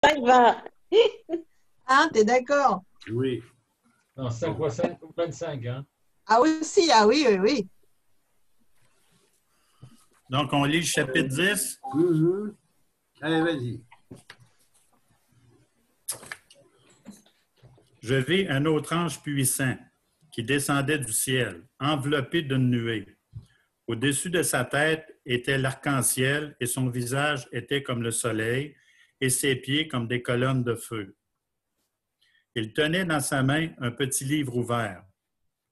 Ça va. Hein, t'es d'accord? Oui. Non, 5 fois 5 ou 25, hein? Ah oui, aussi, ah oui, oui, oui. Donc, on lit le chapitre 10. Mhm. Allez, vas-y. Je vis un autre ange puissant qui descendait du ciel, enveloppé d'une nuée. Au-dessus de sa tête était l'arc-en-ciel et son visage était comme le soleil et ses pieds comme des colonnes de feu. Il tenait dans sa main un petit livre ouvert.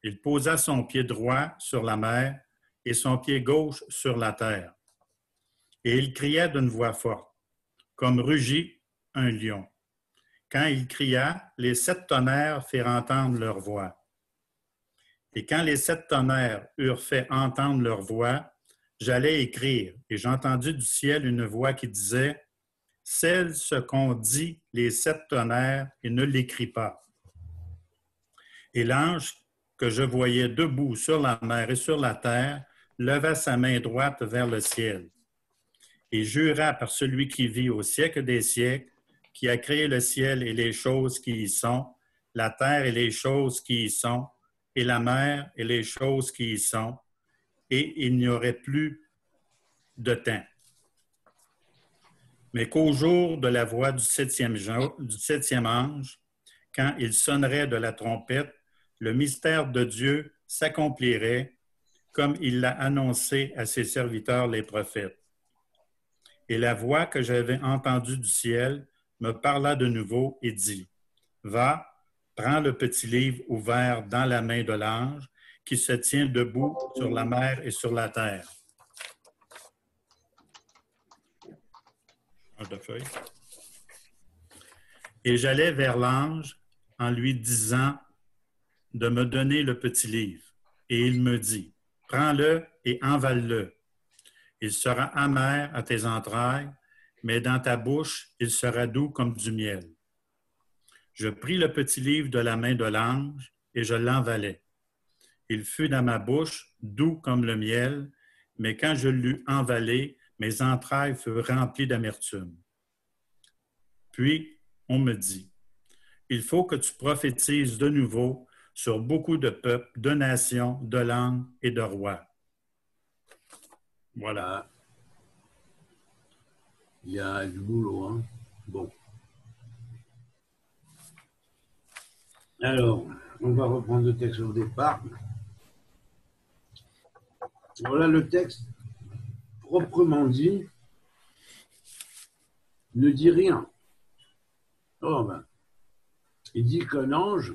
Il posa son pied droit sur la mer et son pied gauche sur la terre. Et il cria d'une voix forte, comme rugit un lion. Quand il cria, les 7 tonnerres firent entendre leur voix. Et quand les 7 tonnerres eurent fait entendre leur voix, j'allais écrire, et j'entendis du ciel une voix qui disait, « Scelle ce qu'ont dit les 7 tonnerres et ne l'écris pas. » Et l'ange que je voyais debout sur la mer et sur la terre leva sa main droite vers le ciel et jura par celui qui vit au siècle des siècles, qui a créé le ciel et les choses qui y sont, la terre et les choses qui y sont, et la mer et les choses qui y sont, et il n'y aurait plus de temps. Mais qu'au jour de la voix du septième ange, quand il sonnerait de la trompette, le mystère de Dieu s'accomplirait comme il l'a annoncé à ses serviteurs les prophètes. Et la voix que j'avais entendue du ciel me parla de nouveau et dit, « Va, prends le petit livre ouvert dans la main de l'ange qui se tient debout sur la mer et sur la terre. » De feuille. Et j'allai vers l'ange en lui disant de me donner le petit livre. Et il me dit, « Prends-le et envale-le. Il sera amer à tes entrailles, mais dans ta bouche, il sera doux comme du miel. » Je pris le petit livre de la main de l'ange et je l'envalai. Il fut dans ma bouche, doux comme le miel, mais quand je l'eus envalé, mes entrailles furent remplies d'amertume. Puis, on me dit, « Il faut que tu prophétises de nouveau sur beaucoup de peuples, de nations, de langues et de rois. » Voilà. Il y a du boulot, hein. Bon. Alors, on va reprendre le texte au départ. Voilà le texte, proprement dit, ne dit rien. Oh ben, il dit qu'un ange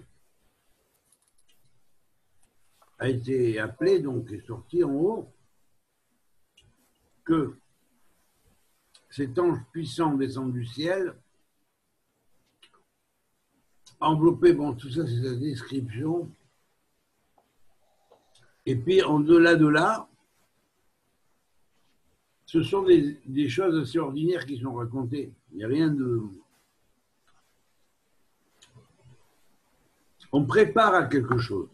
a été appelé, donc est sorti en haut, que cet ange puissant descend du ciel, enveloppé, bon, tout ça c'est sa description, et puis en-delà de là, ce sont des choses assez ordinaires qui sont racontées. Il n'y a rien de... On prépare à quelque chose.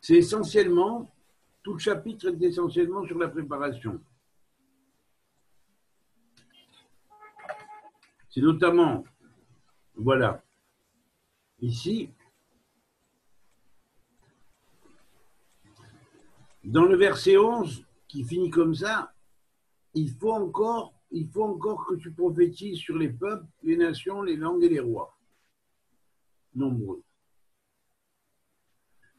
C'est essentiellement, tout le chapitre est essentiellement sur la préparation. C'est notamment, voilà, ici, dans le verset 11, qui finit comme ça, il faut encore que tu prophétises sur les peuples, les nations, les langues et les rois. Nombreux.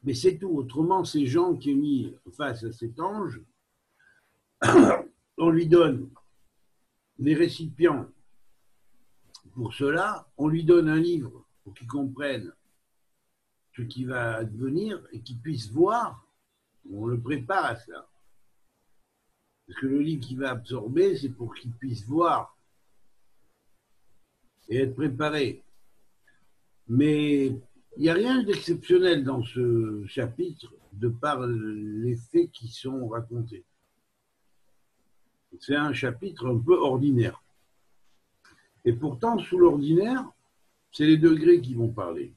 Mais c'est tout. Autrement, ces gens qui ont mis face à cet ange, on lui donne les récipients pour cela, on lui donne un livre pour qu'il comprenne ce qui va advenir et qu'il puisse voir. On le prépare à ça. Parce que le livre qu'il va absorber, c'est pour qu'il puisse voir et être préparé. Mais il n'y a rien d'exceptionnel dans ce chapitre de par les faits qui sont racontés. C'est un chapitre un peu ordinaire. Et pourtant, sous l'ordinaire, c'est les degrés qui vont parler.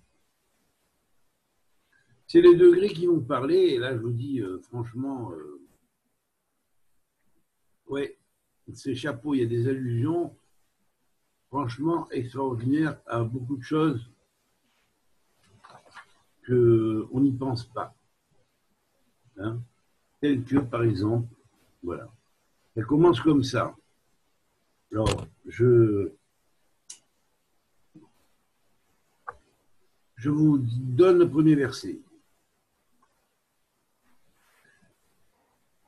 C'est les degrés qui vont parler, et là je vous dis franchement, ouais, ces chapeaux, il y a des allusions franchement extraordinaires à beaucoup de choses qu'on n'y pense pas. Hein, telles que, par exemple, voilà. Ça commence comme ça. Alors, je vous donne le premier verset.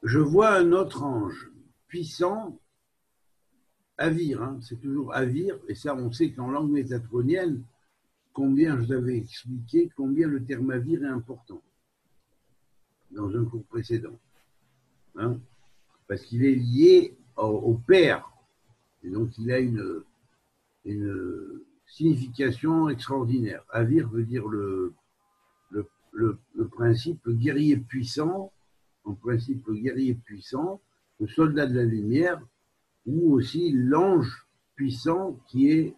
Je vois un autre ange puissant, Avir, hein, c'est toujours Avir, et ça on sait qu'en langue métatronienne, combien, je vous avais expliqué, combien le terme Avir est important dans un cours précédent. Hein, parce qu'il est lié au Père, et donc il a une signification extraordinaire. Avir veut dire le principe, le guerrier puissant, en principe le guerrier puissant, le soldat de la lumière, ou aussi l'ange puissant qui est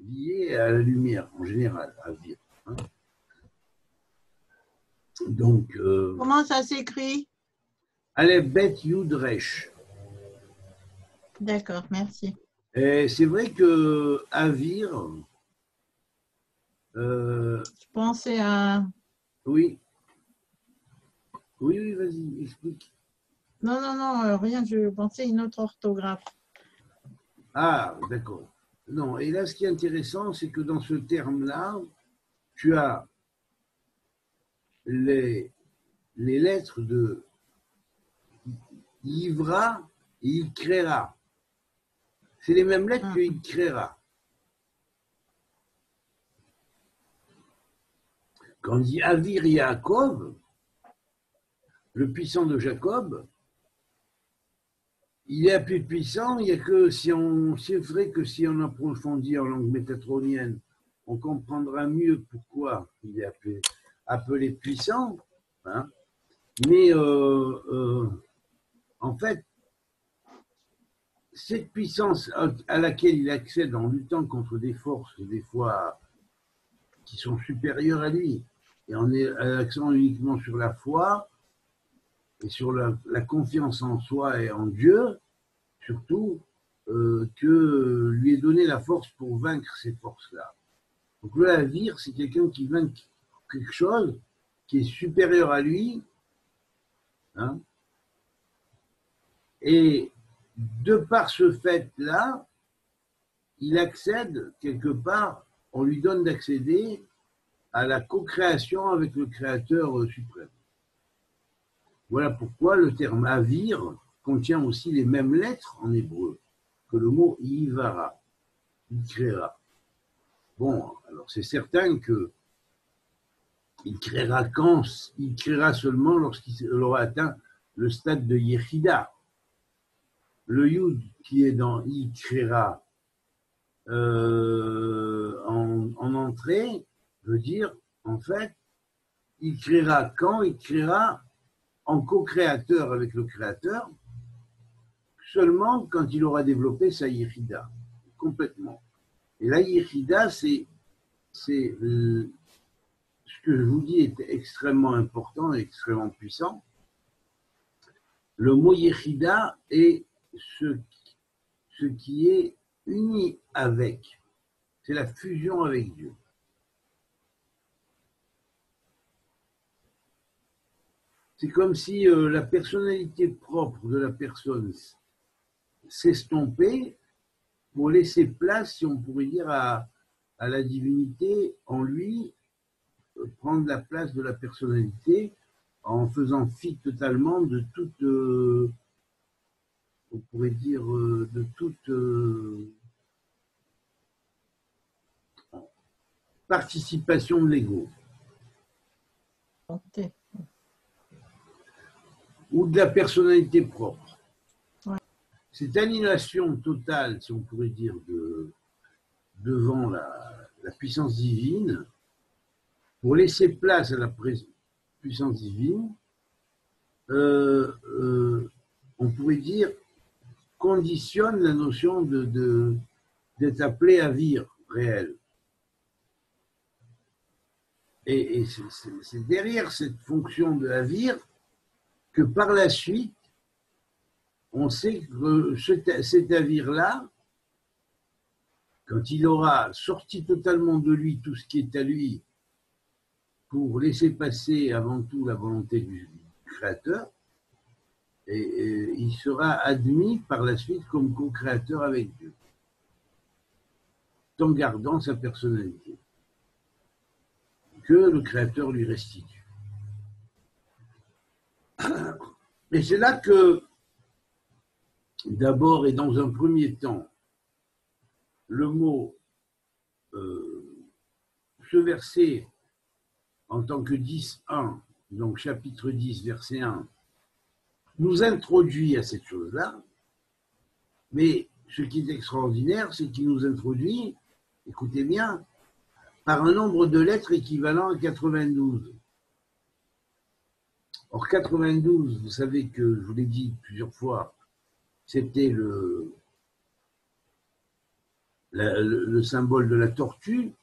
lié à la lumière en général, Avir. Hein. Donc, Comment ça s'écrit? Aleph Bet Yud Resh. D'accord, merci. Et c'est vrai que Avir, Je pensais à... oui, oui, vas-y, explique. Non, rien, je pensais à une autre orthographe. Ah, d'accord. Non, et là, ce qui est intéressant, c'est que dans ce terme-là, tu as les lettres de Yivra et il créera. C'est les mêmes lettres que il créera. Quand on dit Avir Yaakov, le puissant de Jacob, il est plus puissant, il n'y a que c'est vrai que si on approfondit en langue métatronienne, on comprendra mieux pourquoi il est appelé puissant. Hein. Mais en fait, cette puissance à laquelle il accède en luttant contre des forces, des fois qui sont supérieures à lui, et en accent uniquement sur la foi et sur la confiance en soi et en Dieu, surtout, que lui est donné la force pour vaincre ces forces-là. Donc le Avir, c'est quelqu'un qui vainc quelque chose qui est supérieur à lui, hein, et de par ce fait-là, il accède quelque part, on lui donne d'accéder à la co-création avec le Créateur suprême. Voilà pourquoi le terme Avir contient aussi les mêmes lettres en hébreu que le mot Yivara, il créera. Bon, alors c'est certain que il créera quand? Il créera seulement lorsqu'il aura atteint le stade de Yechida. Le Yud qui est dans il créera en entrée veut dire, en fait, il créera quand? Il créera en co-créateur avec le créateur, seulement quand il aura développé sa Yechida, complètement. Et la Yechida, c'est ce que je vous dis est extrêmement important et extrêmement puissant. Le mot Yechida est ce qui est uni avec. C'est la fusion avec Dieu. C'est comme si la personnalité propre de la personne s'estompait pour laisser place, si on pourrait dire, à la divinité en lui, prendre la place de la personnalité en faisant fi totalement de toute, on pourrait dire, de toute participation de l'ego. Ok. Ou de la personnalité propre. Ouais. Cette annihilation totale, si on pourrait dire, devant la puissance divine, pour laisser place à la puissance divine, on pourrait dire, conditionne la notion d'être appelé à vivre réel. Et c'est derrière cette fonction de avir que par la suite, on sait que cet navire-là, quand il aura sorti totalement de lui tout ce qui est à lui pour laisser passer avant tout la volonté du Créateur, et il sera admis par la suite comme co-créateur avec Dieu, tout en gardant sa personnalité, que le Créateur lui restitue. Et c'est là que, d'abord et dans un premier temps, le mot, ce verset, en tant que 10.1, donc chapitre 10, verset 1, nous introduit à cette chose-là, mais ce qui est extraordinaire, c'est qu'il nous introduit, écoutez bien, par un nombre de lettres équivalent à 92. Or, 92, vous savez que, je vous l'ai dit plusieurs fois, c'était le symbole de la tortue,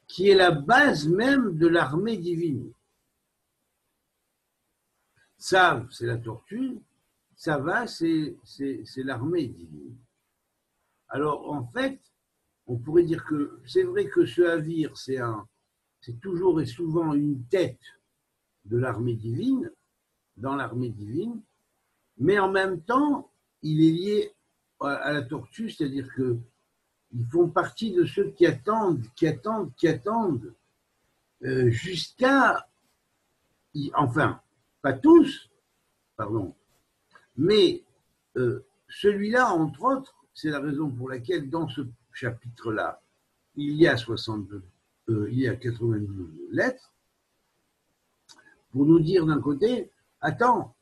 qui est la base même de l'armée divine. Sav, c'est la tortue, Sava, c'est l'armée divine. Alors, en fait, on pourrait dire que c'est vrai que ce Havir, c'est toujours et souvent une tête de l'armée divine, dans l'armée divine, mais en même temps, il est lié à la tortue, c'est-à-dire qu'ils font partie de ceux qui attendent, jusqu'à, enfin, pas tous, pardon, mais celui-là, entre autres, c'est la raison pour laquelle dans ce chapitre-là, il y a 92 lettres, pour nous dire d'un côté, attends,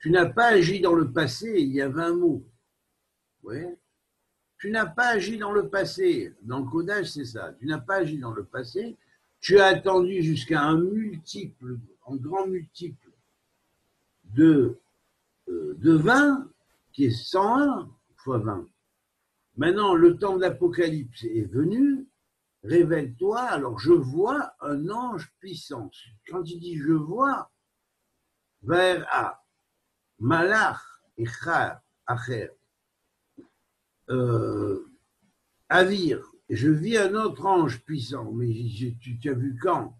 tu n'as pas agi dans le passé, il y a 20 mots. Ouais. Tu n'as pas agi dans le passé. Dans le codage, c'est ça. Tu n'as pas agi dans le passé. Tu as attendu jusqu'à un grand multiple de 20, qui est 101 fois 20. Maintenant, le temps de l'Apocalypse est venu. Révèle-toi. Alors, je vois un ange puissant. Quand il dit je vois, vers A, Malach, Echar, Acher, Havir, je vis un autre ange puissant, mais tu as vu quand?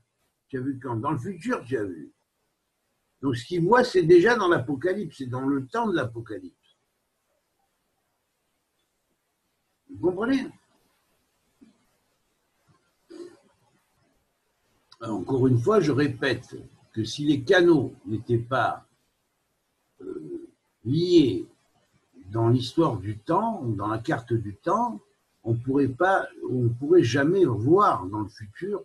Tu as vu quand? Dans le futur, tu as vu. Donc ce qu'il voit, c'est déjà dans l'Apocalypse, c'est dans le temps de l'Apocalypse. Vous comprenez? Encore une fois, je répète que si les canaux n'étaient pas liés dans l'histoire du temps, dans la carte du temps, on ne pourrait jamais voir dans le futur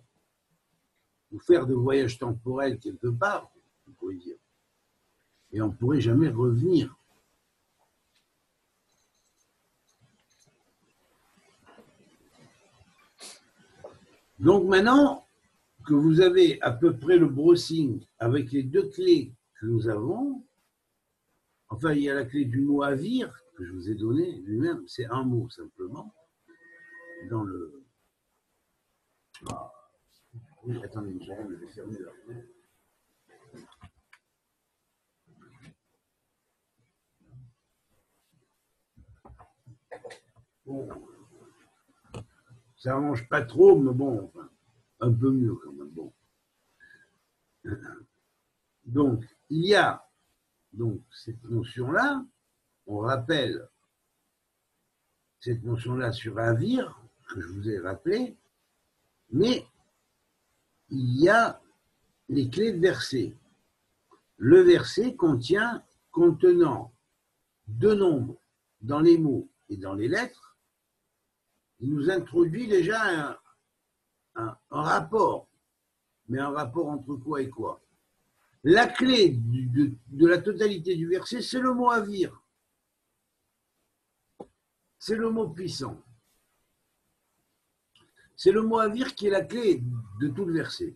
ou faire de voyage temporel quelque part, on pourrait dire. Et on ne pourrait jamais revenir. Donc maintenant que vous avez à peu près le brossing avec les deux clés que nous avons, enfin, il y a la clé du mot Havir que je vous ai donné lui-même, c'est un mot simplement. Dans le. Ah. Oui, attendez une seconde, je vais fermer la fenêtre. Bon. Ça n'arrange pas trop, mais bon, enfin, un peu mieux quand même. Bon. Donc, il y a cette notion-là, on rappelle cette notion-là sur Havir, que je vous ai rappelé, mais il y a les clés de verset. Le verset contenant deux nombres dans les mots et dans les lettres, il nous introduit déjà un rapport. Mais un rapport entre quoi et quoi? La clé de la totalité du verset, c'est le mot Havir. C'est le mot puissant. C'est le mot Havir qui est la clé de tout le verset.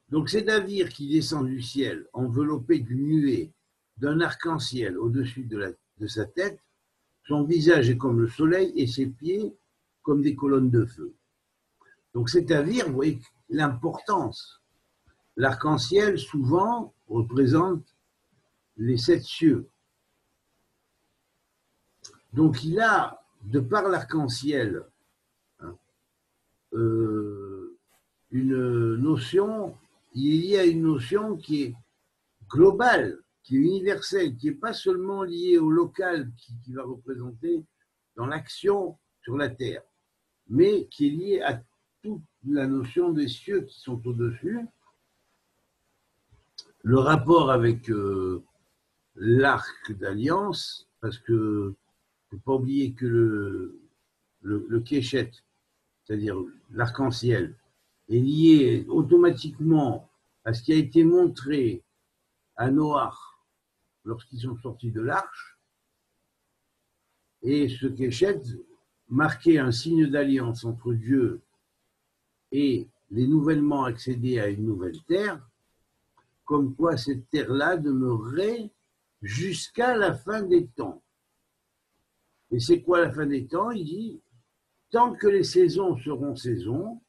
Donc c'est Havir qui descend du ciel, enveloppé d'une nuée, d'un arc-en-ciel au-dessus de sa tête. Son visage est comme le soleil et ses pieds comme des colonnes de feu. Donc cet Havir, vous voyez l'importance. L'arc-en-ciel, souvent, représente les 7 cieux. Donc il a, de par l'arc-en-ciel, hein, une notion, il y a une notion qui est globale, qui est universelle, qui n'est pas seulement liée au local qui va représenter dans l'action sur la terre, mais qui est liée à toute la notion des cieux qui sont au-dessus. Le rapport avec l'arc d'alliance, parce que il ne faut pas oublier que le Keshet, c'est-à-dire l'arc-en-ciel, est lié automatiquement à ce qui a été montré à Noach lorsqu'ils sont sortis de l'arche. Et ce Keshet marquait un signe d'alliance entre Dieu et les nouvellement accédés à une nouvelle terre, comme quoi cette terre-là demeurerait jusqu'à la fin des temps. Et c'est quoi la fin des temps? Il dit, tant que les saisons seront saisons,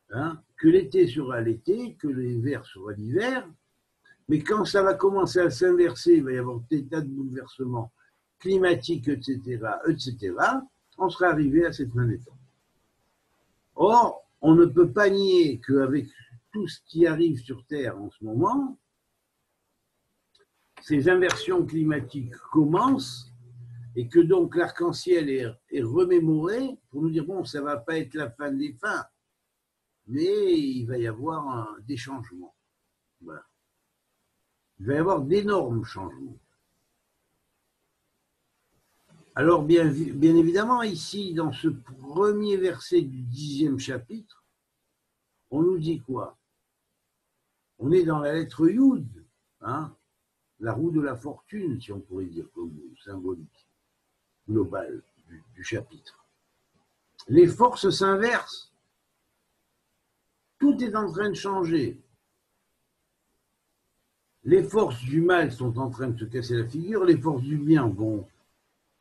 hein, que l'été sera l'été, que l'hiver sera l'hiver, mais quand ça va commencer à s'inverser, il va y avoir des tas de bouleversements climatiques, etc., on sera arrivé à cette fin des temps. Or, on ne peut pas nier qu'avec tout ce qui arrive sur Terre en ce moment, ces inversions climatiques commencent et que donc l'arc-en-ciel est remémoré pour nous dire, bon, ça ne va pas être la fin des fins, mais il va y avoir des changements. Voilà. Il va y avoir d'énormes changements. Alors, bien évidemment, ici, dans ce premier verset du 10e chapitre, on nous dit quoi? On est dans la lettre Yud, hein, la roue de la fortune, si on pourrait dire, comme symbolique global du chapitre. Les forces s'inversent. Tout est en train de changer. Les forces du mal sont en train de se casser la figure, les forces du bien vont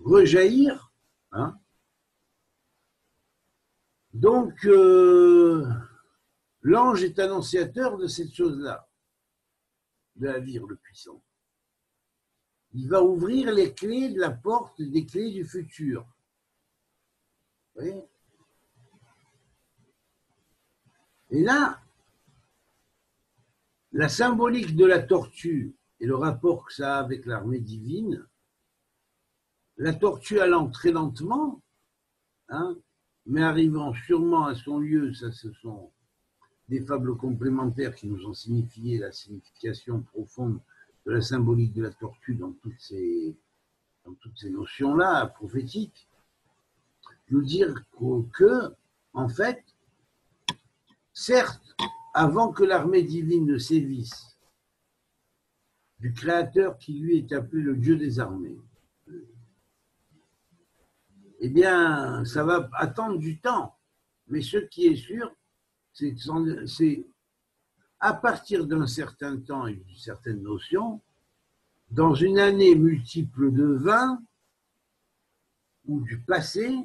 rejaillir. Hein. Donc, l'ange est annonciateur de cette chose-là, de la lyre le puissant. Il va ouvrir les clés de la porte, des clés du futur. Vous voyez? Et là, la symbolique de la tortue et le rapport que ça a avec l'armée divine, la tortue allant très lentement, hein, mais arrivant sûrement à son lieu, ça ce sont des fables complémentaires qui nous ont signifié la signification profonde de la symbolique de la tortue dans toutes ces notions-là prophétiques, nous dire que, en fait, certes, avant que l'armée divine ne sévisse, du Créateur qui lui est appelé le Dieu des armées, eh bien, ça va attendre du temps. Mais ce qui est sûr, c'est à partir d'un certain temps et d'une certaine notion, dans une année multiple de 20, ou du passé,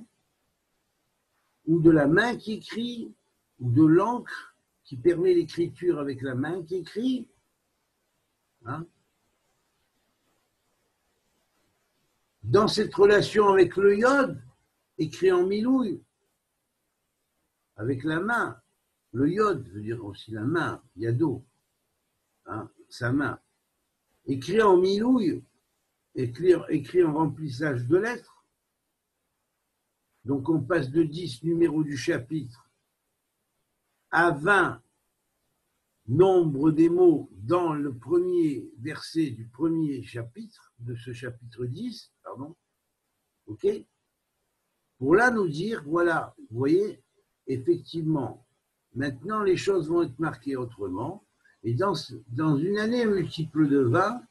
ou de la main qui écrit, ou de l'encre qui permet l'écriture avec la main qui écrit, hein, dans cette relation avec le iode, écrit en milouille, avec la main. Le iode veut dire aussi la main, yado, hein, sa main. Écrit en milouille, écrit en remplissage de lettres. Donc on passe de 10 numéros du chapitre à 20 nombre des mots dans le premier verset du premier chapitre, de ce chapitre 10, pardon, ok? Pour là nous dire, voilà, vous voyez, effectivement, maintenant les choses vont être marquées autrement, et dans une année multiple de 20,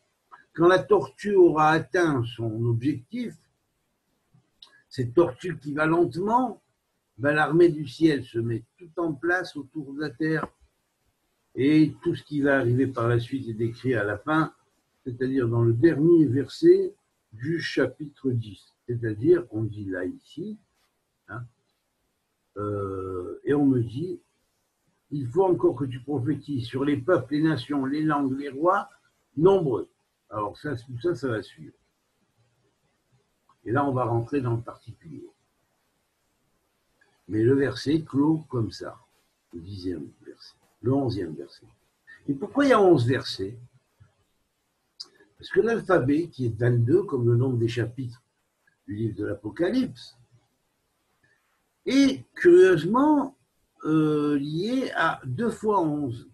quand la tortue aura atteint son objectif, cette tortue qui va lentement, ben, l'armée du ciel se met tout en place autour de la terre, et tout ce qui va arriver par la suite est décrit à la fin, c'est-à-dire dans le dernier verset du chapitre 10. C'est-à-dire, on dit là, ici, hein, et on me dit, il faut encore que tu prophétises sur les peuples, les nations, les langues, les rois, nombreux. Alors ça, tout ça, ça va suivre. Et là, on va rentrer dans le particulier. Mais le verset clôt comme ça, le 10e verset, le 11e verset. Et pourquoi il y a 11 versets? Parce que l'alphabet, qui est 22, comme le nombre des chapitres du livre de l'Apocalypse, est curieusement lié à 2 fois 11.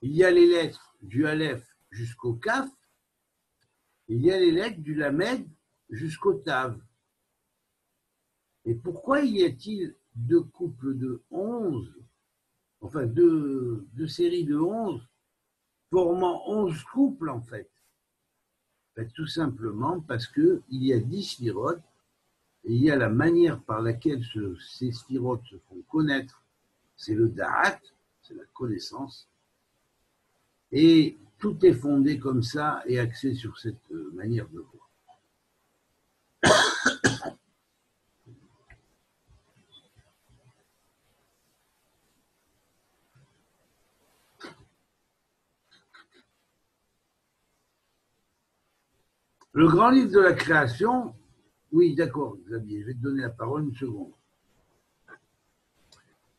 Il y a les lettres du Aleph jusqu'au Kaf, il y a les lettres du Lamed jusqu'au Tav. Et pourquoi y a-t-il 2 couples de 11, enfin 2 séries de 11, formant 11 couples en fait? Tout simplement parce qu'il y a 10 sphirotes et il y a la manière par laquelle ces sphirotes se font connaître, c'est le da'at, c'est la connaissance, et tout est fondé comme ça et axé sur cette manière de voir. Le grand livre de la création, oui, d'accord, Xavier, je vais te donner la parole une seconde,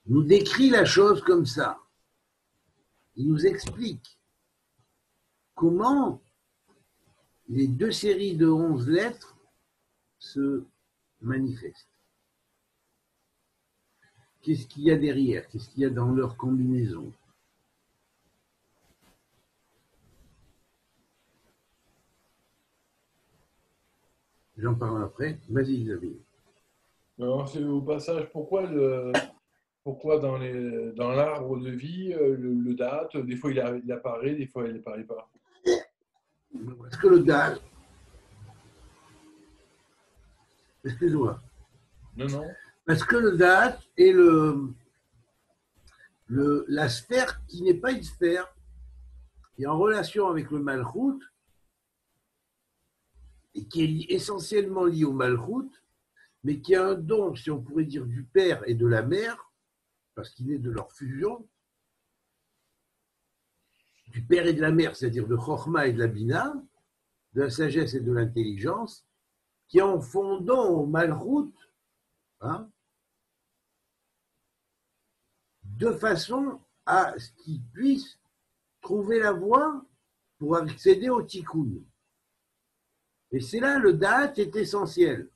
nous décrit la chose comme ça. Il nous explique comment les 2 séries de 11 lettres se manifestent. Qu'est-ce qu'il y a derrière? Qu'est-ce qu'il y a dans leur combinaison? J'en parle après. Vas-y, Xavier. Alors, c'est au passage, pourquoi dans l'arbre de vie, le date, des fois il apparaît, des fois il n'apparaît pas. Parce que le date, excuse-moi, Non. parce que le date est la sphère qui n'est pas une sphère, qui est en relation avec le malchout, et qui est essentiellement lié au malchout, mais qui a un don, si on pourrait dire, du père et de la mère, parce qu'il est de leur fusion, du père et de la mère, c'est-à-dire de Chochma et de la Bina, de la sagesse et de l'intelligence, qui en fondant au malchout, de façon à ce qu'ils puissent trouver la voie pour accéder au tikkun. Et c'est là le date est essentiel.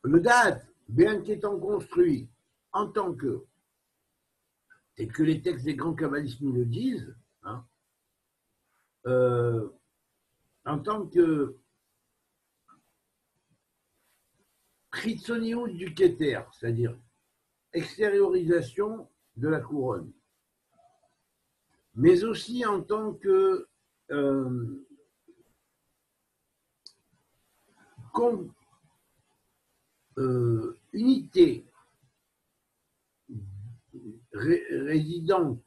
Le date, bien qu'étant construit en tant que, et que les textes des grands kabbalistes nous le disent, en tant que chitsoniut du keter, c'est-à-dire extériorisation de la couronne, mais aussi en tant que unité résidente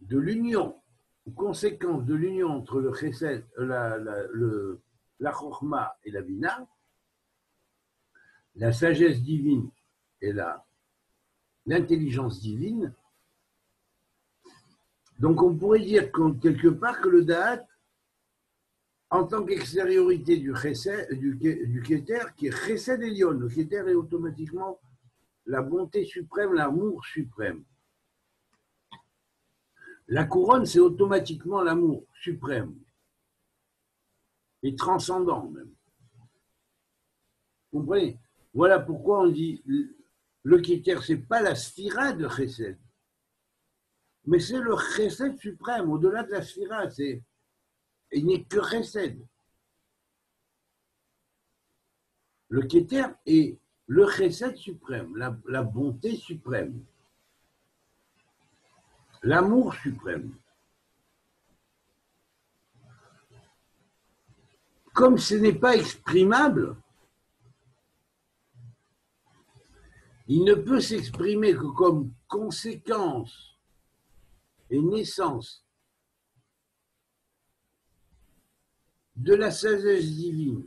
de l'union, conséquence de l'union entre le chesed, la chokhma et la bina, la sagesse divine et l'intelligence divine. Donc on pourrait dire quelque part que le da'at, en tant qu'extériorité du keter, qui est chesed elion, le keter est automatiquement la bonté suprême, l'amour suprême. La couronne, c'est automatiquement l'amour suprême et transcendant même. Vous comprenez? Voilà pourquoi on dit le keter, ce n'est pas la sphira de chesed, mais c'est le chesed suprême, au-delà de la sphira, il n'est que chesed. Le keter est le chesed suprême, la bonté suprême, l'amour suprême. Comme ce n'est pas exprimable, il ne peut s'exprimer que comme conséquence et naissance de la sagesse divine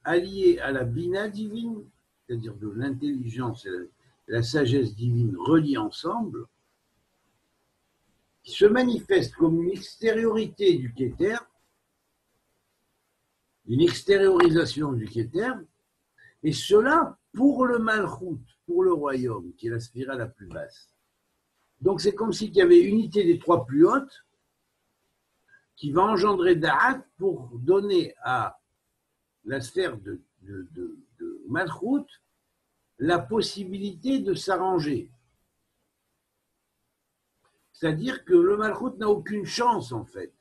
alliée à la bina divine, c'est-à-dire de l'intelligence la sagesse divine reliées ensemble, qui se manifeste comme une extériorité du Kéter, une extériorisation du Kéter, et cela pour le Malchut, pour le royaume, qui est la sphira la plus basse. Donc c'est comme s'il y avait unité des trois plus hautes, qui va engendrer Da'at pour donner à la sphère de Malchut la possibilité de s'arranger. C'est-à-dire que le Malchut n'a aucune chance, en fait,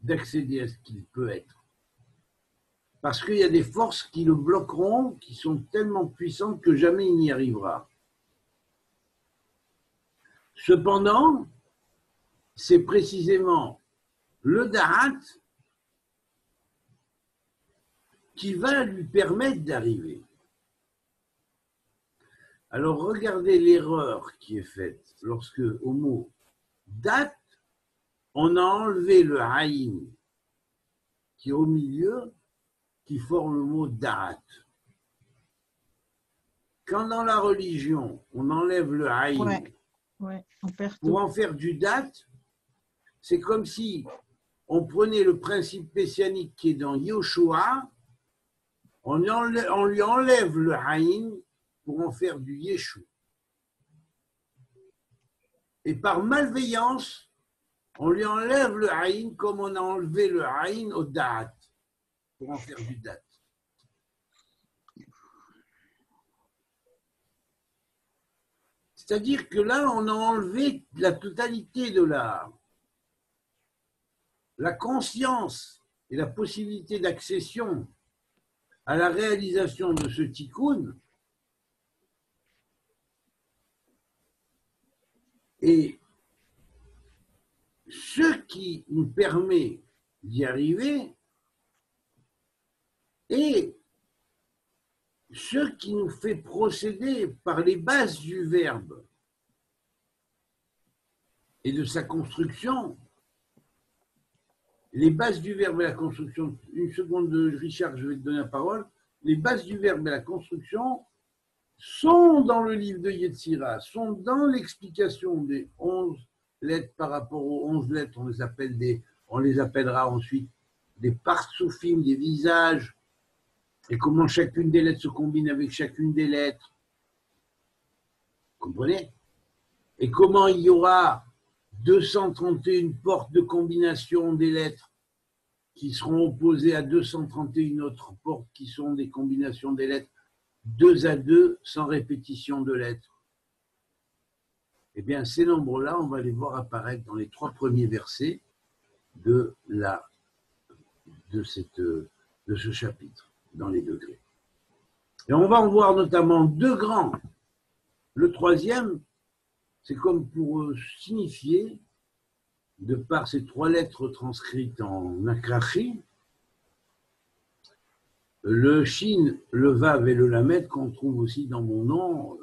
d'accéder à ce qu'il peut être. Parce qu'il y a des forces qui le bloqueront, qui sont tellement puissantes que jamais il n'y arrivera. Cependant, c'est précisément le Da'at qui va lui permettre d'arriver. Alors regardez l'erreur qui est faite lorsque au mot Dat, on a enlevé le Haïn qui est au milieu, qui forme le mot Da'at. Quand dans la religion, on enlève le Haïn on perd tout. pour en faire du Dat, c'est comme si on prenait le principe messianique qui est dans Yoshua, on lui enlève le Haïn pour en faire du Yeshua. Et par malveillance, on lui enlève le Haïn comme on a enlevé le Haïn au Da'at pour en faire du Dat. C'est-à-dire que là, on a enlevé la totalité de la conscience et la possibilité d'accession à la réalisation de ce tikkun. Et ce qui nous permet d'y arriver est ce qui nous fait procéder par les bases du verbe et de sa construction. Les bases du verbe et la construction, une seconde Richard, je vais te donner la parole. Les bases du verbe et la construction sont dans le livre de Yetzira, sont dans l'explication des 11 lettres par rapport aux 11 lettres, on les appellera ensuite des partsoufim, des visages, et comment chacune des lettres se combine avec chacune des lettres. Vous comprenez? Et comment il y aura 231 portes de combination des lettres qui seront opposées à 231 autres portes qui sont des combinations des lettres 2 à 2 sans répétition de lettres. Eh bien, ces nombres-là, on va les voir apparaître dans les 3 premiers versets de ce chapitre, dans les degrés. Et on va en voir notamment 2 grands. Le 3e, c'est comme pour signifier, de par ces 3 lettres transcrites en akrachi, le shin, le vav et le lamed qu'on trouve aussi dans mon nom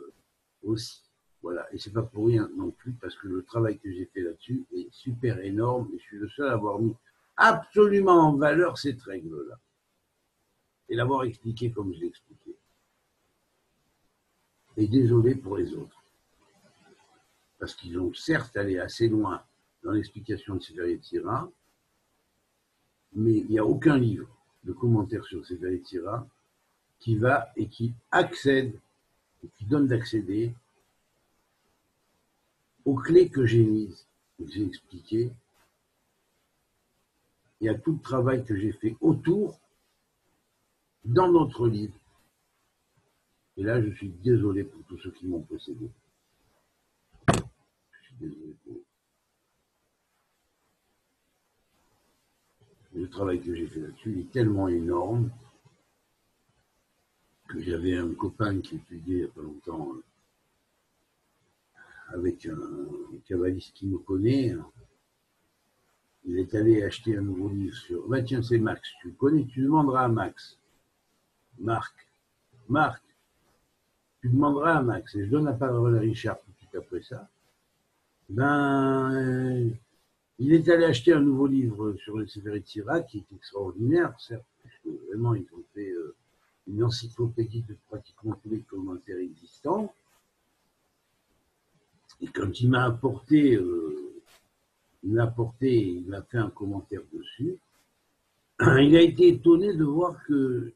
aussi. Voilà, et c'est pas pour rien non plus parce que le travail que j'ai fait là-dessus est super énorme et je suis le seul à avoir mis absolument en valeur cette règle-là et l'avoir expliqué comme je l'ai expliqué. Et désolé pour les autres parce qu'ils ont certes allé assez loin dans l'explication de Sefer Yetzira, mais il n'y a aucun livre de commentaires sur Sefer Yetzira qui va et qui accède et qui donne d'accéder aux clés que j'ai mises, que j'ai expliquées, et à tout le travail que j'ai fait autour dans notre livre. Et là, je suis désolé pour tous ceux qui m'ont précédé. Je suis désolé pour eux. Le travail que j'ai fait là-dessus est tellement énorme que j'avais un copain qui étudiait il n'y a pas longtemps avec un kabbaliste qui me connaît. Il est allé acheter un nouveau livre sur... Ben tiens, c'est Max, tu le connais, tu demanderas à Max. Marc, tu demanderas à Max, et je donne la parole à Richard tout de suite après ça. Il est allé acheter un nouveau livre sur le Sefer Yetzira qui est extraordinaire, certes, parce que vraiment ils ont fait une encyclopédie de pratiquement tous les commentaires existants. Et quand il m'a apporté, il m'a fait un commentaire dessus, il a été étonné de voir que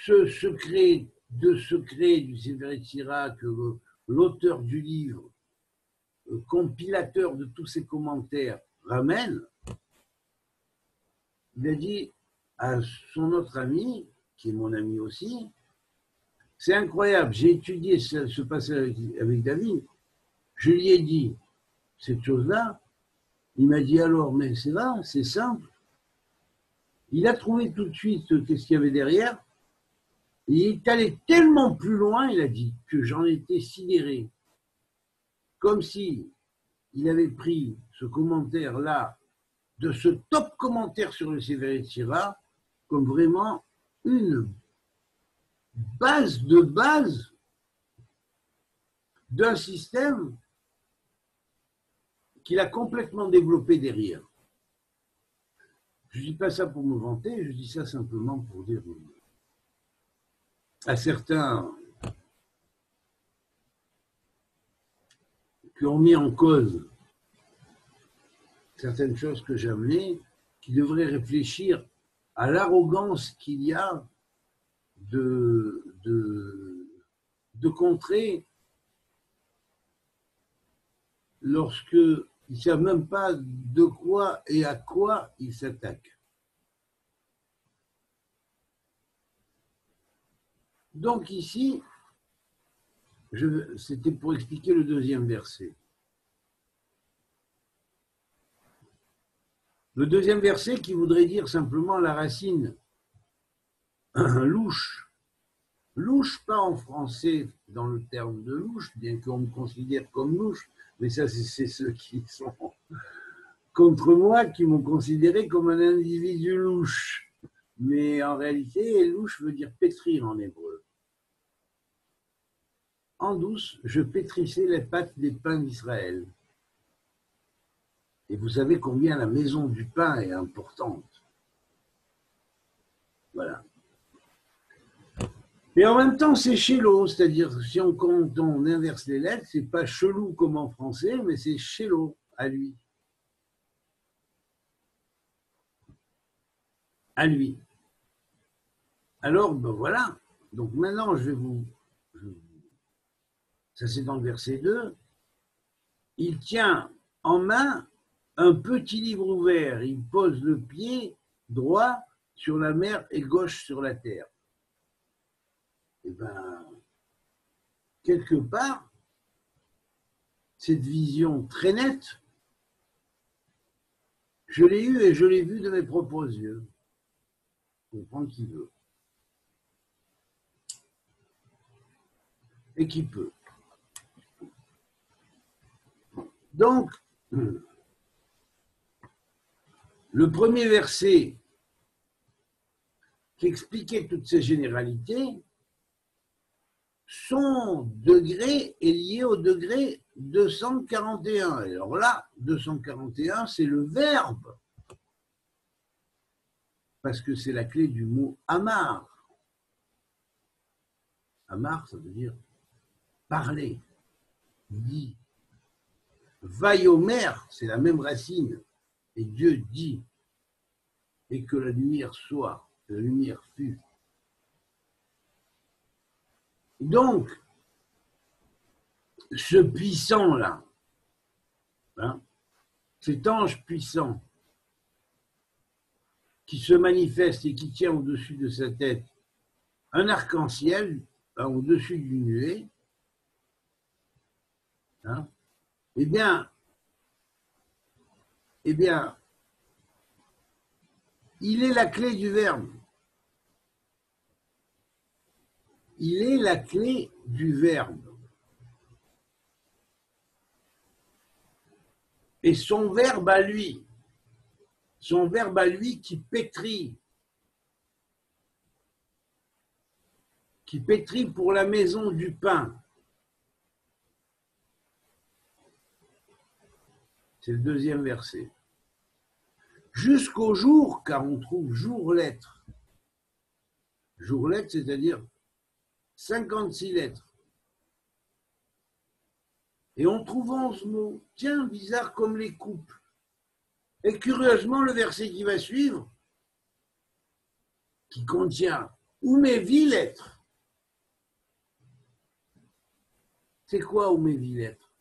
ce secret du Sévère Sira, que l'auteur du livre, compilateur de tous ces commentaires, ramène, il a dit à son autre ami, qui est mon ami aussi, c'est incroyable, j'ai étudié ce passage avec David, je lui ai dit cette chose-là, il m'a dit alors, mais c'est là, c'est simple. Il a trouvé tout de suite qu'est-ce qu'il y avait derrière, et il est allé tellement plus loin, il a dit, que j'en étais sidéré. Comme si il avait pris ce commentaire-là, de ce top commentaire sur le Sévère Sira, comme vraiment une base d'un système qu'il a complètement développé derrière. Je ne dis pas ça pour me vanter, je dis ça simplement pour dire à certains qui ont mis en cause certaines choses que j'ai amenées, qui devraient réfléchir à l'arrogance qu'il y a de contrer lorsqu'ils ne savent même pas de quoi et à quoi ils s'attaquent. Donc ici, c'était pour expliquer le deuxième verset. Le deuxième verset qui voudrait dire simplement la racine louche. Louche, pas en français dans le terme de louche, bien qu'on me considère comme louche, mais ça c'est ceux qui sont contre moi qui m'ont considéré comme un individu louche. Mais en réalité, louche veut dire pétrir en hébreu. En douce, je pétrissais les pâtes des pains d'Israël. Et vous savez combien la maison du pain est importante. Voilà. Et en même temps, c'est chélo, c'est-à-dire quand on inverse les lettres, c'est pas chelou comme en français, mais c'est chélo à lui. À lui. Alors, ben voilà. Donc maintenant, ça c'est dans le verset 2, il tient en main un petit livre ouvert, il pose le pied droit sur la mer et gauche sur la terre. Et bien, quelque part, cette vision très nette, je l'ai eue et je l'ai vue de mes propres yeux. Je comprends qui veut. Et qui peut. Donc, le premier verset qui expliquait toutes ces généralités, son degré est lié au degré 241. Et alors là, 241, c'est le verbe, parce que c'est la clé du mot amar. Amar, ça veut dire parler, dit. Vayomer, c'est la même racine, et Dieu dit, et que la lumière soit, que la lumière fut. Donc, ce puissant-là, hein, cet ange puissant qui se manifeste et qui tient au-dessus de sa tête un arc-en-ciel, hein, au-dessus d'une nuée, hein, eh bien, il est la clé du verbe. Il est la clé du verbe. Et son verbe à lui qui pétrit pour la maison du pain. C'est le deuxième verset. Jusqu'au jour, car on trouve jour lettre. Jour-lettre, c'est-à-dire 56 lettres. Et on trouve 11 mots. Tiens, bizarre comme les couples. Et curieusement, le verset qui va suivre, qui contient « Ou mes vies lettres ». C'est quoi « Ou mes vies lettres »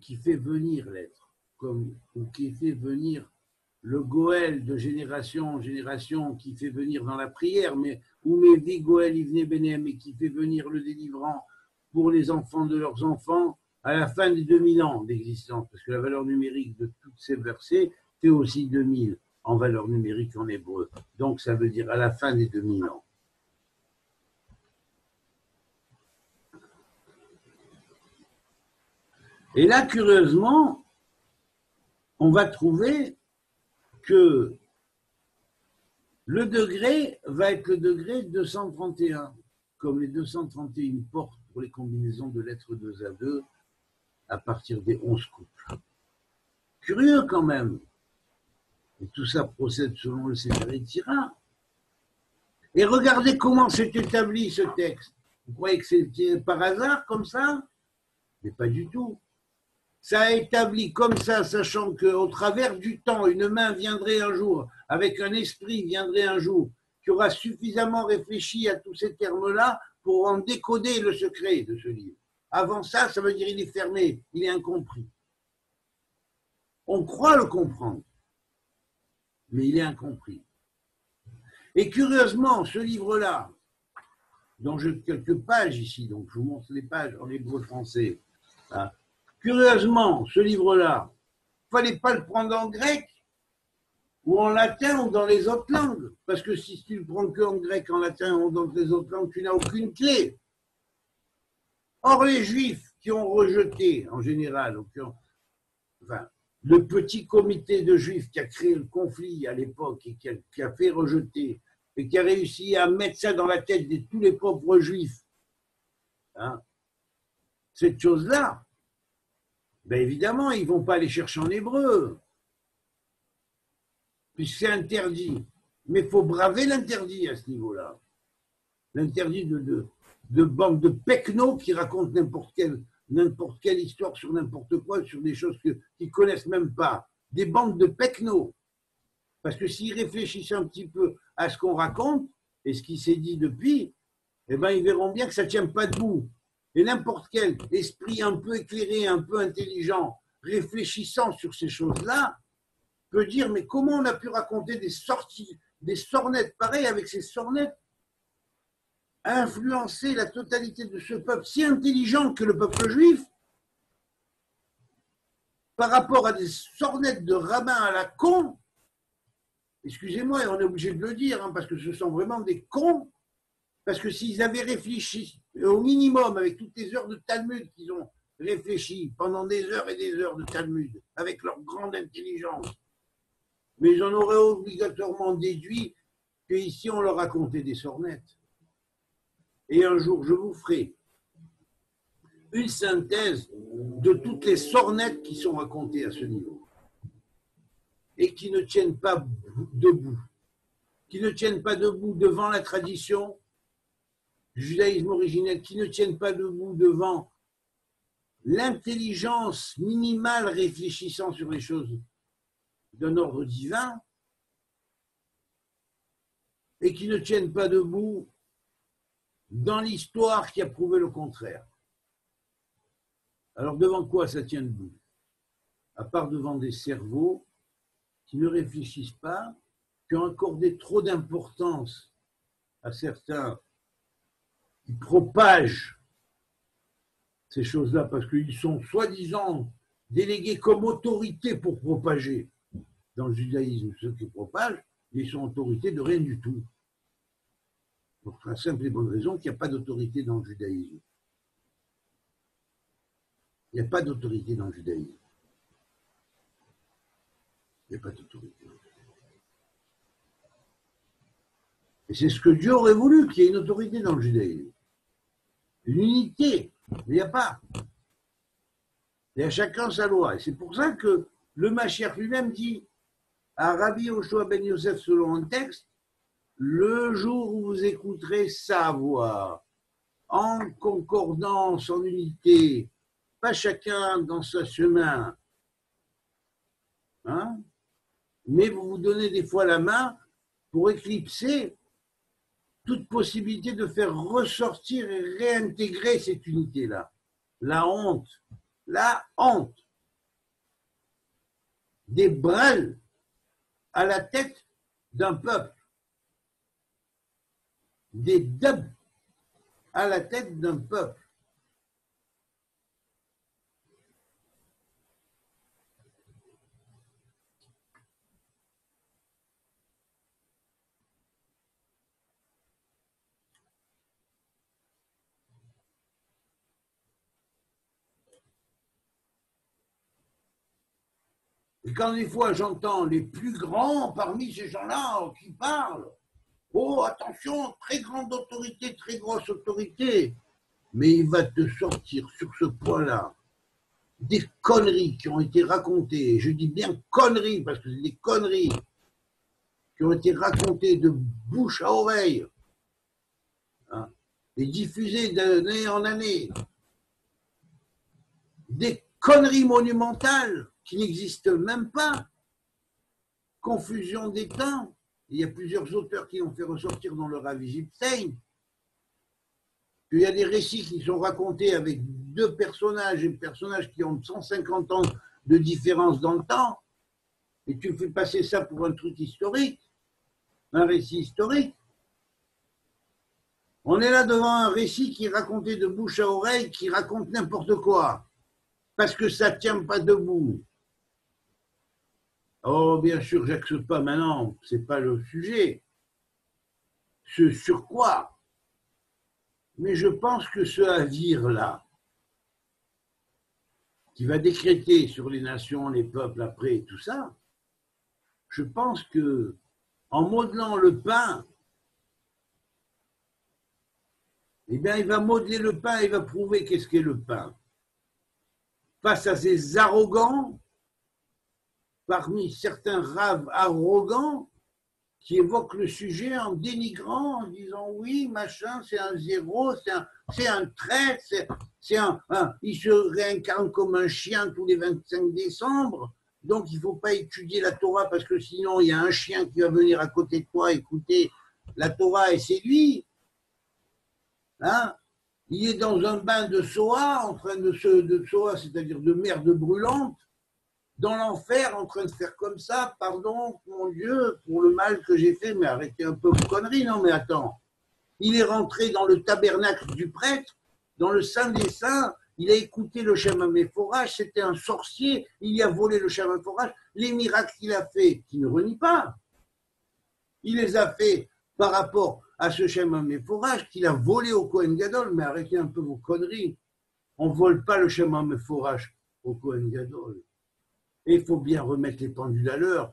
qui fait venir l'être, ou qui fait venir le Goël de génération en génération, qui fait venir dans la prière, mais « Ou mes vies Goël Ivne Benem » et qui fait venir le délivrant pour les enfants de leurs enfants, à la fin des 2000 ans d'existence, parce que la valeur numérique de tous ces versets fait aussi 2000 en valeur numérique en hébreu. Donc ça veut dire à la fin des 2000 ans. Et là, curieusement, on va trouver que le degré va être le degré 231, comme les 231 portes pour les combinaisons de lettres 2 à 2, à partir des 11 couples. Curieux quand même. Et tout ça procède selon le Sefer Yetzirah. Et regardez comment s'est établi ce texte. Vous croyez que c'était par hasard comme ça? Mais pas du tout. Ça a établi comme ça, sachant qu'au travers du temps, une main viendrait un jour, avec un esprit viendrait un jour, qui aura suffisamment réfléchi à tous ces termes-là pour en décoder le secret de ce livre. Avant ça, ça veut dire qu'il est fermé, il est incompris. On croit le comprendre, mais il est incompris. Et curieusement, ce livre-là, dont j'ai quelques pages ici, donc je vous montre les pages en hébreu français. Hein. Curieusement, ce livre-là, il ne fallait pas le prendre en grec, ou en latin, ou dans les autres langues. Parce que si tu le prends qu'en grec, en latin, ou dans les autres langues, tu n'as aucune clé. Or, les Juifs qui ont rejeté, en général, le petit comité de Juifs qui a créé le conflit à l'époque et qui a fait rejeter, et qui a réussi à mettre ça dans la tête de tous les pauvres Juifs, hein, cette chose-là, ben évidemment, ils ne vont pas aller chercher en hébreu, puisque c'est interdit. Mais il faut braver l'interdit à ce niveau-là. L'interdit de bandes de pecnos qui racontent n'importe quelle histoire sur n'importe quoi, sur des choses qu'ils ne connaissent même pas. Des bandes de pecnos. Parce que s'ils réfléchissent un petit peu à ce qu'on raconte et ce qui s'est dit depuis, eh ben, ils verront bien que ça ne tient pas debout. Et n'importe quel esprit un peu éclairé, un peu intelligent, réfléchissant sur ces choses-là, peut dire, mais comment on a pu raconter des sornettes pareilles avec ces sornettes a influencé la totalité de ce peuple si intelligent que le peuple juif par rapport à des sornettes de rabbins à la con. Excusez-moi, on est obligé de le dire, hein, parce que ce sont vraiment des cons, parce que s'ils avaient réfléchi au minimum avec toutes les heures de Talmud qu'ils ont réfléchi pendant des heures et des heures de Talmud, avec leur grande intelligence, mais ils en auraient obligatoirement déduit qu'ici on leur racontait des sornettes. Et un jour, je vous ferai une synthèse de toutes les sornettes qui sont racontées à ce niveau et qui ne tiennent pas debout, qui ne tiennent pas debout devant la tradition du judaïsme originel, qui ne tiennent pas debout devant l'intelligence minimale réfléchissant sur les choses d'un ordre divin et qui ne tiennent pas debout dans l'histoire qui a prouvé le contraire. Alors devant quoi ça tient debout? À part devant des cerveaux qui ne réfléchissent pas, qui ont accordé trop d'importance à certains qui propagent ces choses-là parce qu'ils sont soi-disant délégués comme autorité pour propager dans le judaïsme ceux qui propagent, mais ils sont autorités de rien du tout. Pour la simple et bonne raison qu'il n'y a pas d'autorité dans le judaïsme. Il n'y a pas d'autorité dans le judaïsme. Il n'y a pas d'autorité. Et c'est ce que Dieu aurait voulu, qu'il y ait une autorité dans le judaïsme. Une unité. Mais il n'y a pas. Il y a chacun sa loi. Et c'est pour ça que le Mashiach lui-même dit à Rabbi Yoshua ben Yosef selon un texte, le jour où vous écouterez sa voix, en concordance, en unité, pas chacun dans son chemin, hein, mais vous vous donnez des fois la main pour éclipser toute possibilité de faire ressortir et réintégrer cette unité-là. La honte, des brels à la tête d'un peuple, des dubs à la tête d'un peuple. Et quand des fois j'entends les plus grands parmi ces gens-là qui parlent, oh attention, très grande autorité, très grosse autorité, mais il va te sortir sur ce point-là des conneries qui ont été racontées, je dis bien conneries parce que c'est des conneries qui ont été racontées de bouche à oreille, hein, et diffusées d'année en année, des conneries monumentales qui n'existent même pas, confusion des temps. Il y a plusieurs auteurs qui l'ont fait ressortir dans le Rav Epstein. Il y a des récits qui sont racontés avec deux personnages, et personnages qui ont 150 ans de différence dans le temps, et tu fais passer ça pour un truc historique, un récit historique. On est là devant un récit qui est raconté de bouche à oreille, qui raconte n'importe quoi, parce que ça ne tient pas debout. Oh, bien sûr, j'accepte pas maintenant, ce n'est pas le sujet. Ce sur quoi? Mais je pense que ce avenir-là, qui va décréter sur les nations, les peuples après, tout ça, je pense que en modelant le pain, eh bien, il va modeler le pain, il va prouver qu'est-ce qu'est le pain. Face à ces arrogants, parmi certains raves arrogants, qui évoquent le sujet en dénigrant, en disant oui, machin, c'est un zéro, c'est un trait, il se réincarne comme un chien tous les 25 décembre, donc il ne faut pas étudier la Torah parce que sinon il y a un chien qui va venir à côté de toi écouter la Torah et c'est lui. Hein? Il est dans un bain de Soa, en train de Soa, c'est-à-dire de merde brûlante, dans l'enfer, en train de faire comme ça, pardon, mon Dieu, pour le mal que j'ai fait, mais arrêtez un peu vos conneries, non mais attends. Il est rentré dans le tabernacle du prêtre, dans le Saint des Saints, il a écouté le Shem HaMeforach, c'était un sorcier, il y a volé le Shem HaMeforach, les miracles qu'il a fait, qui ne renie pas, il les a fait par rapport à ce Shem HaMeforach qu'il a volé au Kohen Gadol, mais arrêtez un peu vos conneries, on ne vole pas le Shem HaMeforach au Kohen Gadol. Et il faut bien remettre les pendules à l'heure.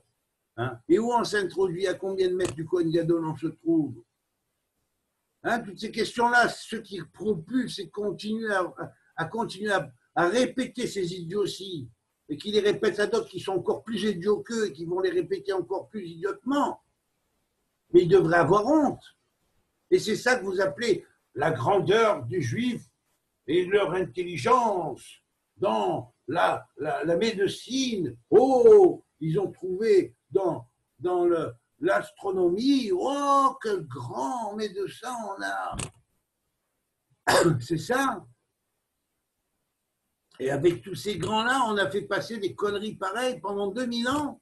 Hein. Et où on s'introduit, à combien de mètres du Kohen Gadol on se trouve? Hein, toutes ces questions-là, ce qui propulse, c'est continuer à répéter ces idioties et qui les répètent à d'autres qui sont encore plus idiots qu'eux et qui vont les répéter encore plus idiotement. Mais ils devraient avoir honte. Et c'est ça que vous appelez la grandeur du juif et leur intelligence dans la médecine. Oh, ils ont trouvé dans l'astronomie, oh, quel grand médecin on a. C'est ça. Et avec tous ces grands-là, on a fait passer des conneries pareilles pendant 2000 ans.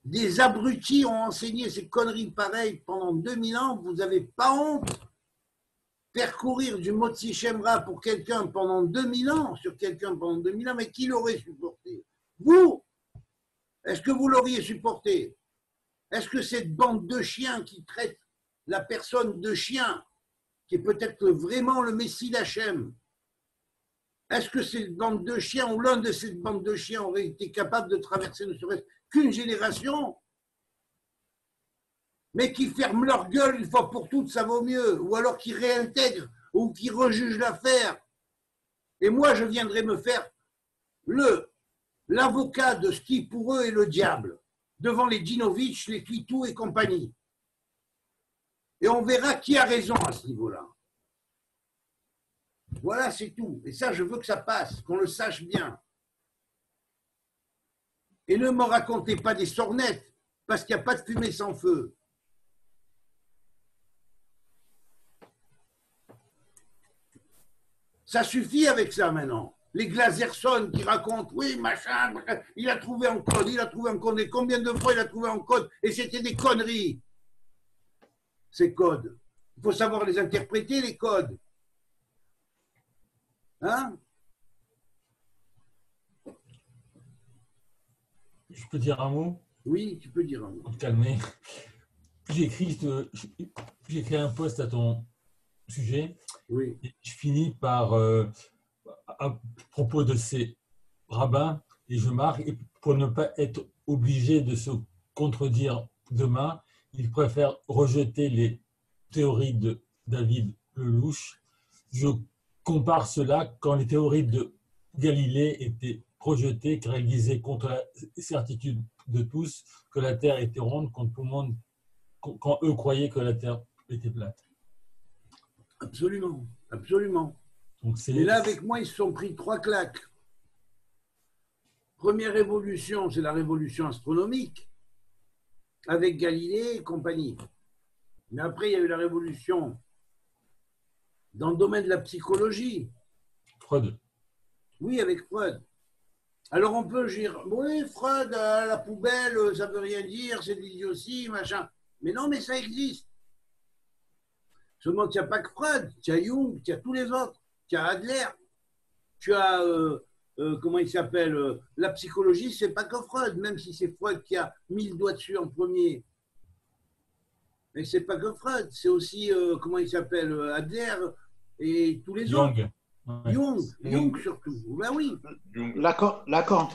Des abrutis ont enseigné ces conneries pareilles pendant 2000 ans. Vous n'avez pas honte? Faire courir du Motzi Shemra pour quelqu'un pendant 2000 ans, sur quelqu'un pendant 2000 ans, mais qui l'aurait supporté? Vous? Est-ce que vous l'auriez supporté? Est-ce que cette bande de chiens qui traite la personne de chien, qui est peut-être vraiment le Messie d'Hachem, est-ce que cette bande de chiens ou l'un de ces bandes de chiens aurait été capable de traverser ne serait-ce qu'une génération? Mais qui ferment leur gueule une fois pour toutes, ça vaut mieux. Ou alors qui réintègrent ou qui rejugent l'affaire. Et moi, je viendrai me faire l'avocat de ce qui pour eux est le diable. devant les Djinovitch, les Twitou et compagnie. Et on verra qui a raison à ce niveau-là. Voilà, c'est tout. Et ça, je veux que ça passe, qu'on le sache bien. Et ne me racontez pas des sornettes, parce qu'il n'y a pas de fumée sans feu. Ça suffit avec ça maintenant. Les Glazerson qui racontent, oui, machin, il a trouvé un code, et combien de fois il a trouvé un code, et c'était des conneries. Ces codes. Il faut savoir les interpréter, les codes. Hein? Je peux dire un mot Oui, tu peux dire un mot. pour te calmer. J'ai écrit un post à ton sujet. Oui. Et je finis par, à propos de ces rabbins, et je marque, et pour ne pas être obligé de se contredire demain, ils préfèrent rejeter les théories de David Lelouch. Je compare cela quand les théories de Galilée étaient rejetées, car elles disaient contre la certitude de tous que la Terre était ronde, quand tout le monde, quand eux croyaient que la Terre était plate. Absolument, absolument. Donc Mais là, avec moi, ils se sont pris 3 claques. Première révolution, c'est la révolution astronomique, avec Galilée et compagnie. Mais après, il y a eu la révolution dans le domaine de la psychologie. Freud. Oui, avec Freud. Alors on peut dire, oui, Freud, à la poubelle, ça ne veut rien dire, c'est de l'idiotie, machin. Mais non, mais ça existe. Seulement, il n'y a pas que Freud, tu as Jung, tu as tous les autres, tu as Adler, tu as, comment il s'appelle, la psychologie, c'est pas que Freud, même si c'est Freud qui a mis le doigt dessus en premier. Mais c'est pas que Freud, c'est aussi, comment il s'appelle, Adler et tous les autres. Jung. Ouais. Jung surtout. Ben oui. Lacan. Lacan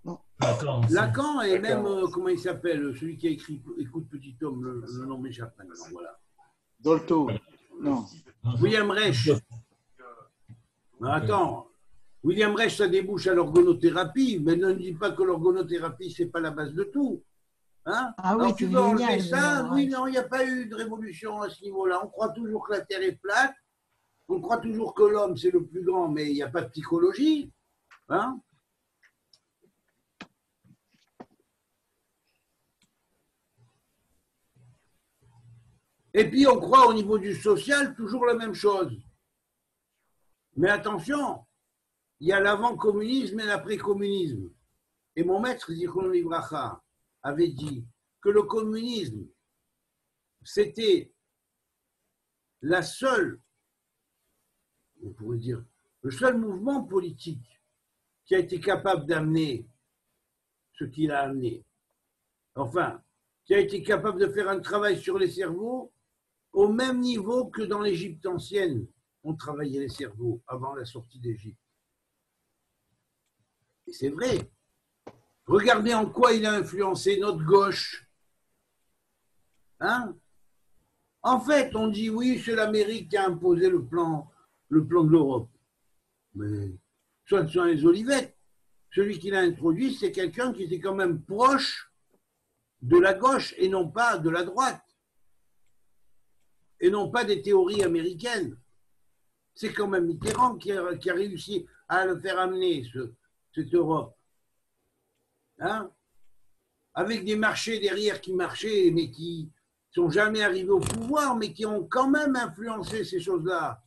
aussi. Lacan et même, comment il s'appelle, celui qui a écrit Écoute petit homme, le nom m'échappe maintenant, voilà. Dolto. Non. William Reich. Attends, William Reich, ça débouche à l'orgonothérapie, mais ne dis pas que l'orgonothérapie, c'est pas la base de tout. Hein? Ah oui, alors tu c'est veux enlever génial, ça? mais Oui, non, il n'y a pas eu de révolution à ce niveau-là. On croit toujours que la Terre est plate, on croit toujours que l'homme, c'est le plus grand, mais il n'y a pas de psychologie. Hein? Et puis, on croit au niveau du social toujours la même chose. Mais attention, il y a l'avant-communisme et l'après-communisme. Et mon maître, Zichron Livracha, avait dit que le communisme, c'était la seule, on pourrait dire, le seul mouvement politique qui a été capable d'amener ce qu'il a amené. Enfin, qui a été capable de faire un travail sur les cerveaux au même niveau que dans l'Égypte ancienne, on travaillait les cerveaux avant la sortie d'Égypte. Et c'est vrai. Regardez en quoi il a influencé notre gauche. Hein? En fait, on dit oui, c'est l'Amérique qui a imposé le plan de l'Europe. Mais soit sont les Olivettes. Celui qui l'a introduit, c'est quelqu'un qui était quand même proche de la gauche et non pas de la droite. Et non pas des théories américaines. C'est quand même Mitterrand qui a réussi à le faire amener, cette Europe. Hein? Avec des marchés derrière qui marchaient, mais qui ne sont jamais arrivés au pouvoir, mais qui ont quand même influencé ces choses-là,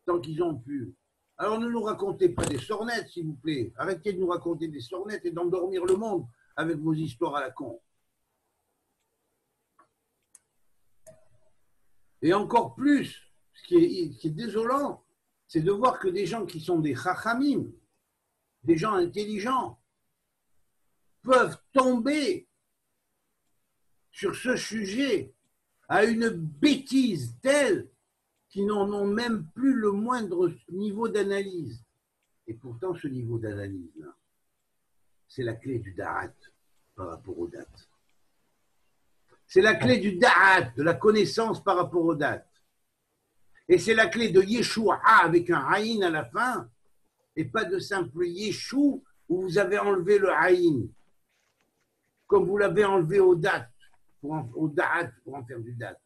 tant qu'ils ont pu. Alors ne nous racontez pas des sornettes, s'il vous plaît. Arrêtez de nous raconter des sornettes et d'endormir le monde avec vos histoires à la con. Et encore plus, ce qui est désolant, c'est de voir que des gens qui sont des chachamim, des gens intelligents, peuvent tomber sur ce sujet à une bêtise telle qu'ils n'en ont même plus le moindre niveau d'analyse. Et pourtant, ce niveau d'analyse-là, c'est la clé du da'at par rapport aux dates. C'est la clé du da'at, de la connaissance par rapport aux dates. Et c'est la clé de Yeshua avec un Aïn à la fin, et pas de simple Yeshua où vous avez enlevé le Aïn. comme vous l'avez enlevé au date, au da'at, pour en faire du date.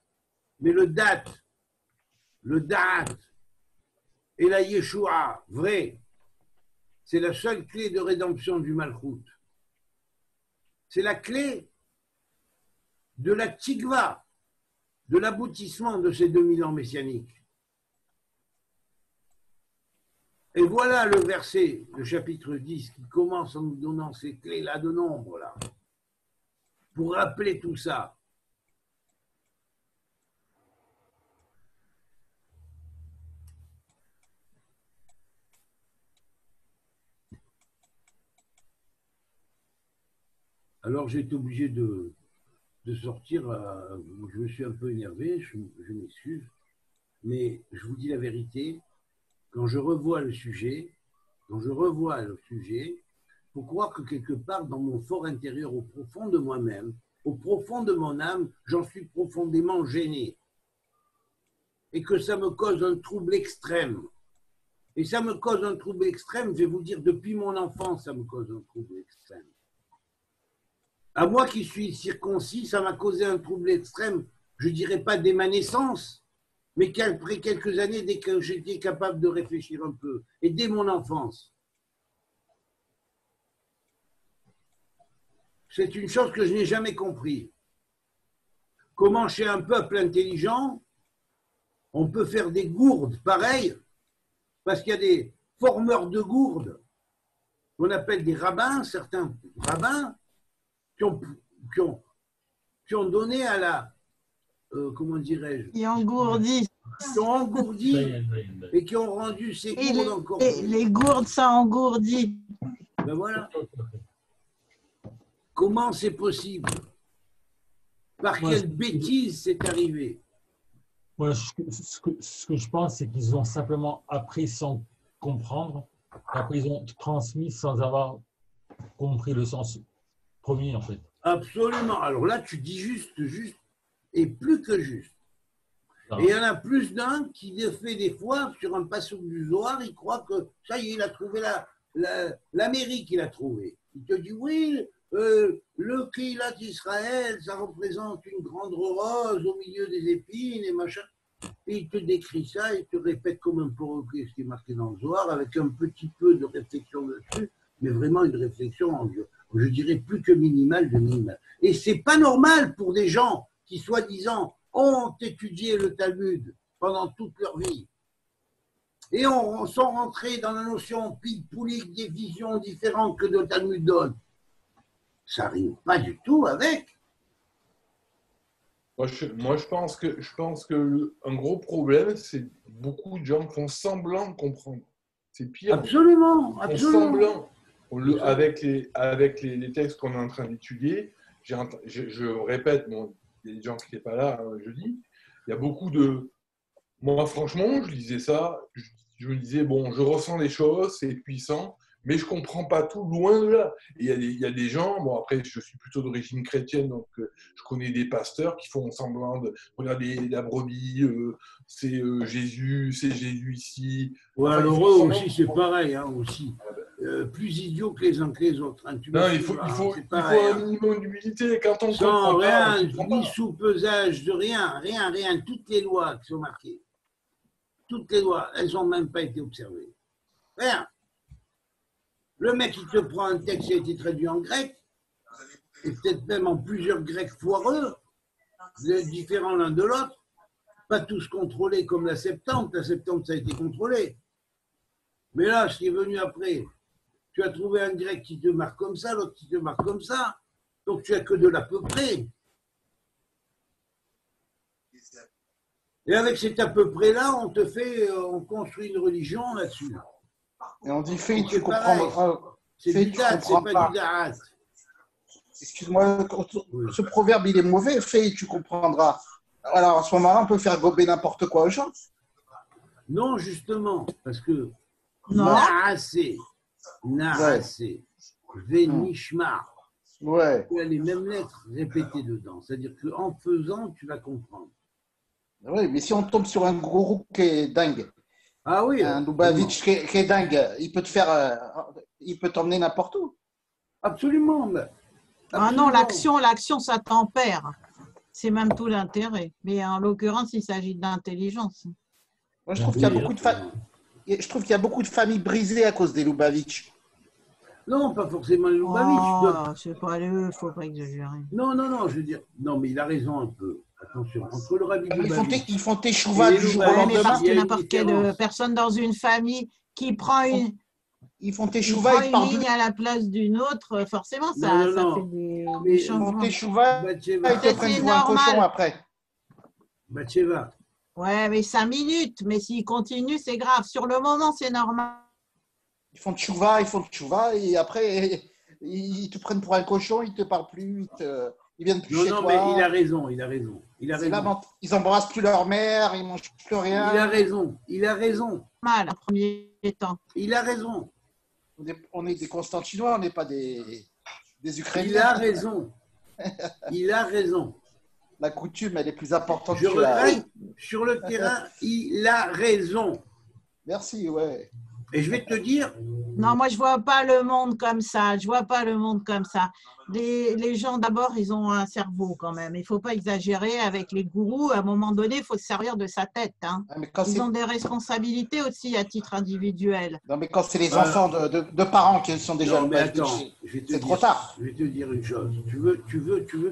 Mais le da'at et la Yeshua, vrai, c'est la seule clé de rédemption du Malchut. C'est la clé de la Tikva, de l'aboutissement de ces 2000 ans messianiques. Et voilà le verset, le chapitre 10, qui commence en nous donnant ces clés-là de nombre, là, pour rappeler tout ça. Alors j'ai été obligé de sortir, je me suis un peu énervé, je m'excuse, mais je vous dis la vérité, quand je revois le sujet, faut croire que quelque part dans mon fort intérieur, au profond de moi-même, au profond de mon âme, j'en suis profondément gêné. Et que ça me cause un trouble extrême. Et ça me cause un trouble extrême, je vais vous dire, depuis mon enfance, ça me cause un trouble extrême. À moi qui suis circoncis, ça m'a causé un trouble extrême, je ne dirais pas dès ma naissance, mais après quelques années, dès que j'étais capable de réfléchir un peu, et dès mon enfance. C'est une chose que je n'ai jamais compris. Comment chez un peuple intelligent, on peut faire des gourdes pareilles, parce qu'il y a des formeurs de gourdes, qu'on appelle des rabbins, certains rabbins, qui ont donné à la, comment dirais-je, Qui engourdissent. qui ont engourdi et qui ont rendu ces Et gourdes encore les gourdes, ça engourdit. Ben voilà. Comment c'est possible? Par quelle bêtise c'est arrivé? Moi, ce que je pense, c'est qu'ils ont simplement appris sans comprendre, après ils ont transmis sans avoir compris le sens premier, en fait. Absolument. Alors là, tu dis juste, et plus que juste. Et il y en a plus d'un qui fait des fois, sur un passouk du Zohar, il croit que ça y est, il a trouvé l'Amérique, il a trouvé. Il te dit, oui, le Keilat d'Israël, ça représente une grande rose au milieu des épines et machin. Et il te décrit ça, il te répète comme un perroquet ce qui est marqué dans le Zohar, avec un petit peu de réflexion dessus, mais vraiment une réflexion, je dirais, plus que minimale de minimale. Et c'est pas normal pour des gens qui, soi-disant, ont étudié le Talmud pendant toute leur vie. Et on sont rentrés dans la notion pile-poulique des visions différentes que le Talmud donne. Ça n'arrive pas du tout avec. Moi, je pense que un gros problème, c'est beaucoup de gens font semblant de comprendre. C'est pire. Absolument, Ils font semblant. Avec les textes qu'on est en train d'étudier, je répète, bon, il y a des gens qui n'étaient pas là jeudi, il y a beaucoup de... Moi, franchement, je lisais ça, je me disais, bon, je ressens les choses, c'est puissant, mais je ne comprends pas tout, loin de là. Et il y a des gens, bon, après, je suis plutôt d'origine chrétienne, donc je connais des pasteurs qui font semblant de regarder la brebis, c'est Jésus ici. Ouais, Enfin, alors eux aussi, c'est pareil, hein, aussi. Plus idiots que les uns que les autres. Hein. Non, il faut un minimum d'humilité quand on sans comprend rien, pas. ni sous-pesage de rien. Toutes les lois qui sont marquées, toutes les lois, elles n'ont même pas été observées. Rien. Le mec, il te prend un texte qui a été traduit en grec, et peut-être même en plusieurs grecs foireux, différents l'un de l'autre, pas tous contrôlés comme la Septante. La Septante, ça a été contrôlé. Mais là, ce qui est venu après, tu as trouvé un grec qui te marque comme ça, l'autre qui te marque comme ça. Donc, tu as que de l'à peu près. Et avec cet à peu près-là, on construit une religion là-dessus. Et on dit fais, tu comprendras. C'est du date, c'est pas du da'at. Excuse-moi, ce proverbe, il est mauvais. Fais, tu comprendras. Alors, à ce moment-là, on peut faire gober n'importe quoi aux gens. Non, justement, parce que Naasé, Venishmar, ouais. tu as les mêmes lettres répétées dedans. C'est-à-dire qu'en faisant, tu vas comprendre. Oui, mais si on tombe sur un gourou qui est dingue, ah oui, un Lubavitch qui est dingue, il peut t'emmener n'importe où. Absolument. Ah non, Absolument. l'action, ça tempère. C'est même tout l'intérêt. Mais en l'occurrence, il s'agit d'intelligence. Moi, je trouve qu'il y a Oui, beaucoup de absolument. je trouve qu'il y a beaucoup de familles brisées à cause des Lubavitch. Non, pas forcément les Lubavitch. Oh, c'est pas le, faut pas exagérer. Non, non, non, je veux dire, non, mais il a raison un peu. Attention, entre le Rabbi Lubavitch Ils font et teshuva les du jour au Ouais, mais Lubavitch, parce lendemain. il y que a une n'importe quelle différence. personne dans une famille qui prend une, Ils font qui teshuva, prend ils une partent ligne à la place d'une autre, forcément, Non, non, ça fait non. des Mais ils font changements. teshuva, ils te Batsheva, Peut-être prennent c'est pour un cochon normal. après. Batsheva, Ouais, mais 5 minutes. Mais s'il continue, c'est grave. Sur le moment, c'est normal. Ils font tchouva, et après, ils te prennent pour un cochon, ils te parlent plus, ils viennent plus non, chez non, mais il a toi. raison, il a raison, il a C'est raison. lamentable. Ils embrassent plus leur mère, ils mangent plus Il a rien. raison, il a raison, En premier temps. il a raison, On est des Constantinois, on n'est pas des il a Ukrainiens. raison, il a raison. La coutume, elle est plus importante Je que la. regrette, sur le terrain, il a raison. Merci, ouais. Et je vais te dire, Non, moi, je vois pas le monde comme ça. Je vois pas le monde comme ça. Les gens, d'abord, ils ont un cerveau quand même. Il faut pas exagérer avec les gourous. À un moment donné, il faut se servir de sa tête. Hein. Ah, mais quand Ils c'est ont des responsabilités aussi à titre individuel. non, mais quand c'est les Euh, enfants de parents qui sont déjà non, mais Lubavitch, attends, c'est trop tard. je vais te dire une chose. Tu veux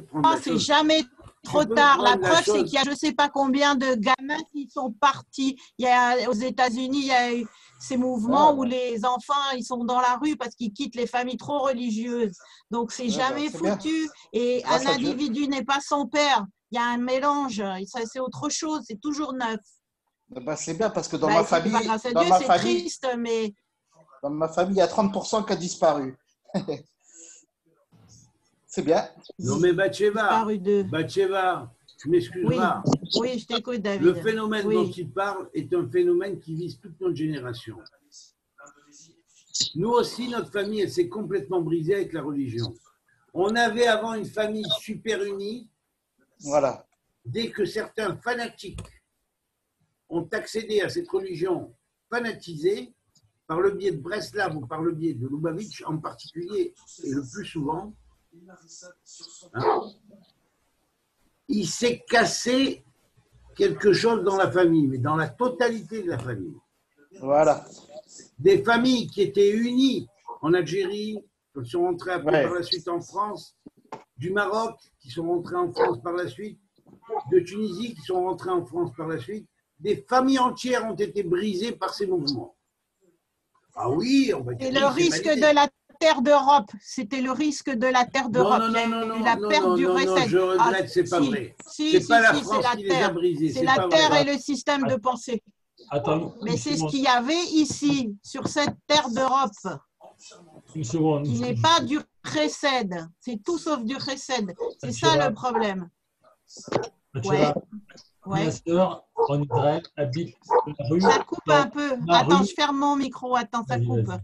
prendre Ah, la c'est chose. jamais trop peux tard. La prendre la preuve, c'est chose. qu'il y a je ne sais pas combien de gamins qui sont partis. Il y a, aux États-Unis, il y a eu ces mouvements où les enfants ils sont dans la rue parce qu'ils quittent les familles trop religieuses. Donc, c'est jamais C'est bien. foutu. Et Grâce un à Dieu. individu n'est pas son père. Il y a un mélange. Ça, c'est autre chose. C'est toujours neuf. C'est bien parce que dans Bah, ma c'est pas famille, grâce à Dieu, c'est triste, mais il y a 30% qui a disparu. C'est bien. Non, mais Batsheva, disparu de. Batsheva, tu Oui, m'excuseras. oui, je t'écoute, David. Le phénomène dont Oui. il parle est un phénomène qui vise toute notre génération. Nous aussi, notre famille, elle s'est complètement brisée avec la religion. On avait avant une famille super unie. Voilà. Dès que certains fanatiques ont accédé à cette religion fanatisée, par le biais de Breslav ou par le biais de Lubavitch en particulier, et le plus souvent, hein, il s'est cassé quelque chose dans la famille, mais dans la totalité de la famille. Voilà. Des familles qui étaient unies en Algérie, qui sont rentrées après par la suite en France, du Maroc, qui sont rentrées en France par la suite, de Tunisie, qui sont rentrées en France par la suite. Des familles entières ont été brisées par ces mouvements. Ah oui, on va dire. Et le risque de la terre d'Europe, c'était le risque de la terre d'Europe. Il y a eu la perte du recette. Je regrette, c'est pas vrai. Si, C'est pas la c'est France la qui les a terre. brisés. C'est la terre vrai. et le système de pensée. Attends, Mais c'est ce qu'il y avait ici, sur cette terre d'Europe, une seconde. qui n'est pas du chesed. C'est tout sauf du chesed. C'est ça le problème. Ouais. Ma sœur en Israël habite la rue. Ça coupe un peu. La Attends, rue. je ferme mon micro. Attends, ça Vas-y, coupe. vas-y.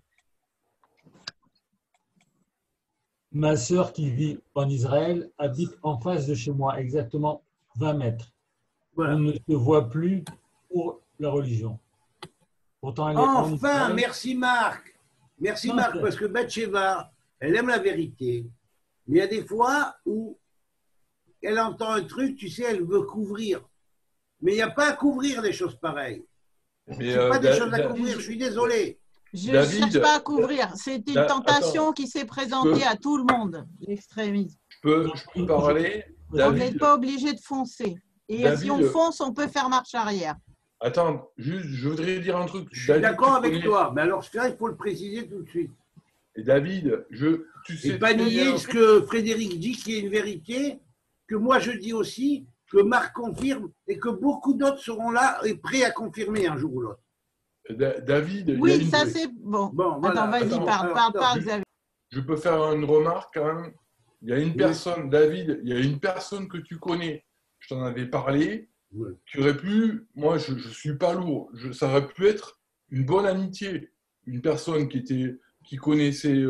Ma sœur qui vit en Israël habite en face de chez moi, exactement 20 mètres. Voilà. On ne se voit plus pour la religion. Pourtant, elle est en Enfin, Israël. merci Marc. Merci Non, Marc, c'est- parce que Batsheva, elle aime la vérité. Mais il y a des fois où elle entend un truc, tu sais, elle veut couvrir. Mais il n'y a pas à couvrir des choses pareilles. Mais, Ce pas des choses à couvrir, je suis désolé. Je ne David, cherche pas à couvrir. C'est une tentation qui s'est présentée à tout le monde, l'extrémisme. je peux parler. On David, n'est pas obligé de foncer. Et David, si on fonce, on peut faire marche arrière. attends, juste, je voudrais dire un truc. Je suis David, d'accord tu avec connais- toi, mais alors ça, il faut le préciser tout de suite. Et David, tu sais Et pas très nier bien- ce que Frédéric dit, qui est une vérité, que moi je dis aussi, que Marc confirme, et que beaucoup d'autres seront là et prêts à confirmer un jour ou l'autre. David, il y a Oui, une- ça c'est bon. Bon, voilà. Attends, vas-y, Attends, parle, alors, parle, attends, Xavier. je peux faire une remarque quand même. Il y a une Oui. personne, David, il y a une personne que tu connais, je t'en avais parlé, Ouais. qui aurait pu, moi je ne suis pas lourd, ça aurait pu être une bonne amitié. Une personne qui connaissait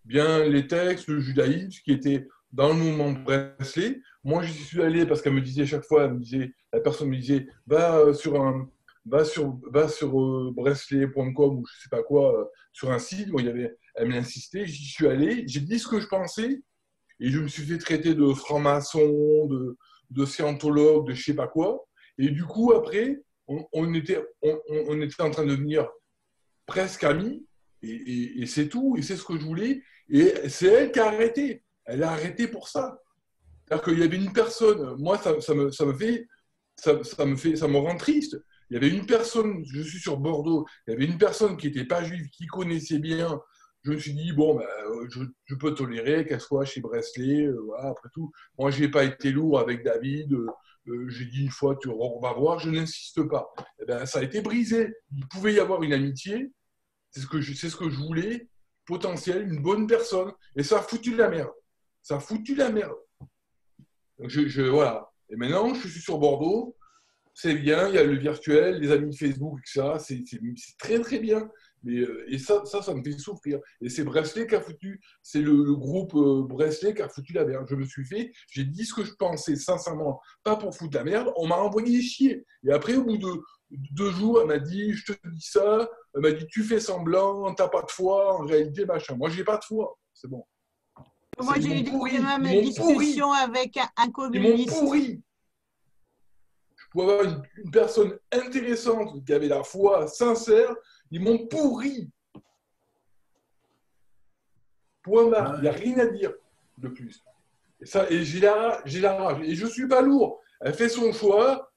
bien les textes, le judaïsme, qui était dans le mouvement Breslay. Moi j'y suis allé parce qu'elle me disait chaque fois, la personne me disait, va sur Breslay.com ou je sais pas quoi, sur un site. Bon, elle m'insistait, j'y suis allé, j'ai dit ce que je pensais et je me suis fait traiter de franc-maçon, de scientologue, de je sais pas quoi. Et du coup, après, on était en train de devenir presque amis, et c'est tout, et c'est ce que je voulais. Et c'est elle qui a arrêté. Elle a arrêté pour ça. C'est-à-dire qu'il y avait une personne, moi, ça me rend triste. Il y avait une personne, je suis sur Bordeaux, il y avait une personne qui n'était pas juive, qui connaissait bien. Je me suis dit, bon, ben, je peux tolérer qu'elle soit chez Breslay, voilà, après tout. Moi, je n'ai pas été lourd avec David. J'ai dit une fois, on va voir, je n'insiste pas. Eh ben, ça a été brisé. Il pouvait y avoir une amitié, c'est ce que je voulais, potentiel, une bonne personne, et ça a foutu la merde. Ça a foutu la merde. Donc voilà. Et maintenant, je suis sur Bordeaux. C'est bien, il y a le virtuel, les amis de Facebook, etc. C'est très, très bien. Mais, et ça me fait souffrir. Et c'est Breslay qui a foutu, c'est le groupe Breslay qui a foutu la merde. Je me suis fait, j'ai dit ce que je pensais sincèrement, pas pour foutre la merde. On m'a envoyé chier. Et après, au bout de 2 jours, elle m'a dit, je te dis ça. Elle m'a dit, tu fais semblant, t'as pas de foi, en réalité, machin. Moi, j'ai pas de foi. C'est bon. Moi, j'ai eu des mêmes discussions avec un communiste. Ils m'ont pourri. Je pouvais avoir une personne intéressante qui avait la foi sincère. Ils m'ont pourri. Point barre. Il n'y a rien à dire de plus. Et j'ai la rage. Et je ne suis pas lourd. Elle fait son choix.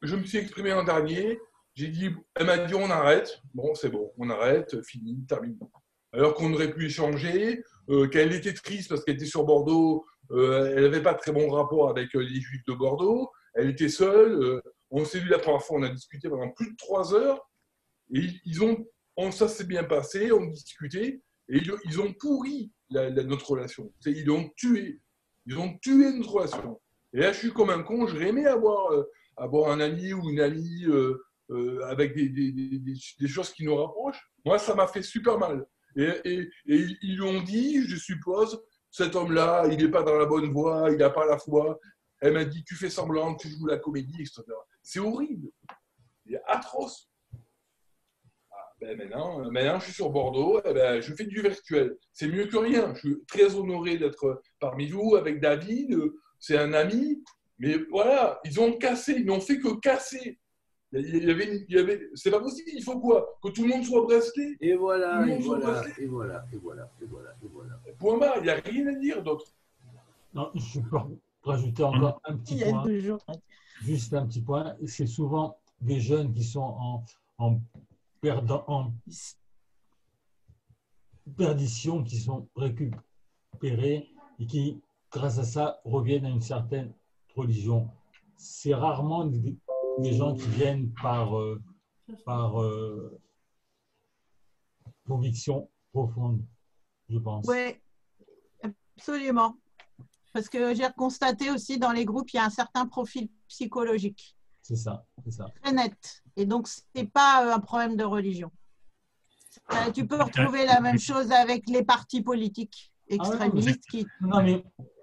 Je me suis exprimé en dernier. Elle m'a dit on arrête. Bon, c'est bon. On arrête. Fini. Terminé. Alors qu'on aurait pu échanger. Qu'elle était triste parce qu'elle était sur Bordeaux. Elle n'avait pas de très bon rapport avec les Juifs de Bordeaux. Elle était seule. On s'est vu la première fois. On a discuté pendant plus de 3 heures. Et ça s'est bien passé. On discutait. Et ils ont pourri notre relation. Ils l'ont tué. Ils ont tué notre relation. Et là, je suis comme un con. J'aurais aimé avoir un ami ou une amie avec des choses qui nous rapprochent. Moi, ça m'a fait super mal. Et ils lui ont dit, je suppose, cet homme-là, il n'est pas dans la bonne voie, il n'a pas la foi. Elle m'a dit, tu fais semblant, tu joues la comédie, etc. C'est horrible. C'est atroce. Maintenant, je suis sur Bordeaux, je fais du virtuel. C'est mieux que rien. Je suis très honoré d'être parmi vous avec David. C'est un ami. Mais voilà, ils ont cassé. Ils n'ont fait que casser. C'est pas possible. Il faut quoi? Que tout le monde soit Breslay. Et voilà, et voilà. Point barre, il n'y a rien à dire d'autre. Non, je peux rajouter encore un petit point. Juste un petit point. C'est souvent des jeunes qui sont en perdition, qui sont récupérés et qui, grâce à ça, reviennent à une certaine religion. C'est rarement des gens qui viennent par conviction profonde, je pense. Oui, absolument. Parce que j'ai constaté aussi dans les groupes, il y a un certain profil psychologique. C'est ça. Très net. Et donc, ce n'est pas un problème de religion. Tu peux retrouver la même chose avec les partis politiques extrémistes.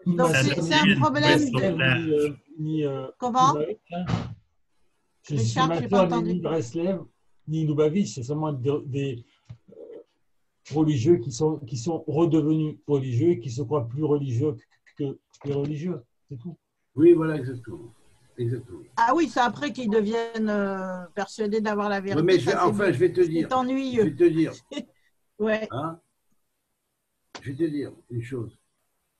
Donc, c'est un problème de… Comment ? Je ne suis pas ni Breslev, ni Lubavitch, c'est seulement des religieux qui sont redevenus religieux et qui se croient plus religieux que religieux. C'est tout. Oui, voilà, exactement. Ah oui, c'est après qu'ils deviennent persuadés d'avoir la vérité. Oui, mais je vais te dire. C'est ennuyeux. Je vais te dire. Ouais. Hein, je vais te dire une chose.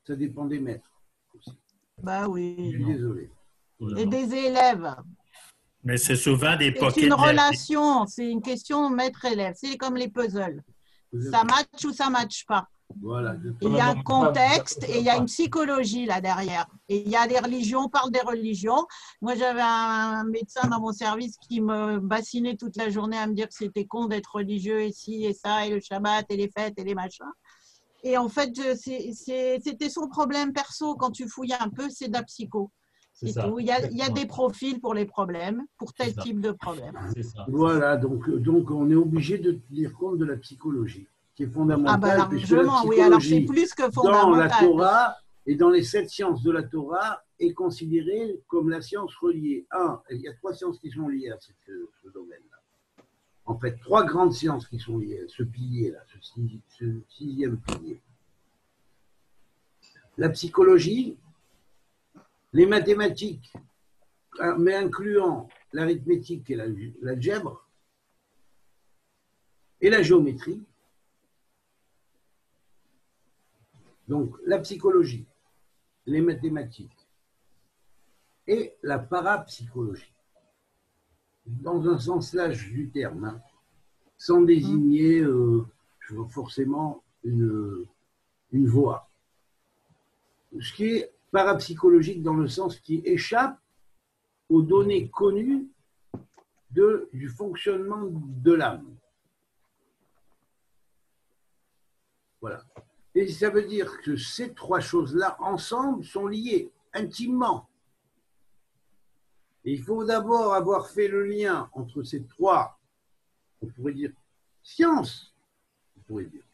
Ça dépend des maîtres aussi. Bah oui. Je suis désolé. Et des élèves. Mais c'est souvent des pockets. C'est une relation, c'est une question maître-élève. C'est comme les puzzles. Ça match ou ça ne match pas. Voilà. Il y a un contexte et il y a une psychologie là derrière. Et il y a des religions, on parle des religions. Moi, j'avais un médecin dans mon service qui me bassinait toute la journée à me dire que c'était con d'être religieux et ci et ça, et le Shabbat et les fêtes et les machins. Et en fait, c'était son problème perso. Quand tu fouilles un peu, c'est de la psycho. C'est tout. Il y a des profils pour les problèmes, pour tel type de problème. Voilà, donc on est obligé de tenir compte de la psychologie, qui est fondamentale. Ah ben largement, oui, alors c'est plus que fondamental. Dans la Torah et dans les 7 sciences de la Torah est considérée comme la science reliée. Il y a 3 sciences qui sont liées à ce domaine-là. En fait, 3 grandes sciences qui sont liées à ce pilier-là, ce 6e pilier. la psychologie, les mathématiques, mais incluant l'arithmétique et l'algèbre, et la géométrie. Donc, la psychologie, les mathématiques et la parapsychologie, dans un sens large du terme, hein, sans désigner forcément une voie. Ce qui est parapsychologique dans le sens qui échappe aux données connues du fonctionnement de l'âme. Voilà. Et ça veut dire que ces trois choses-là, ensemble, sont liées intimement. Et il faut d'abord avoir fait le lien entre ces trois, on pourrait dire, sciences, on pourrait dire,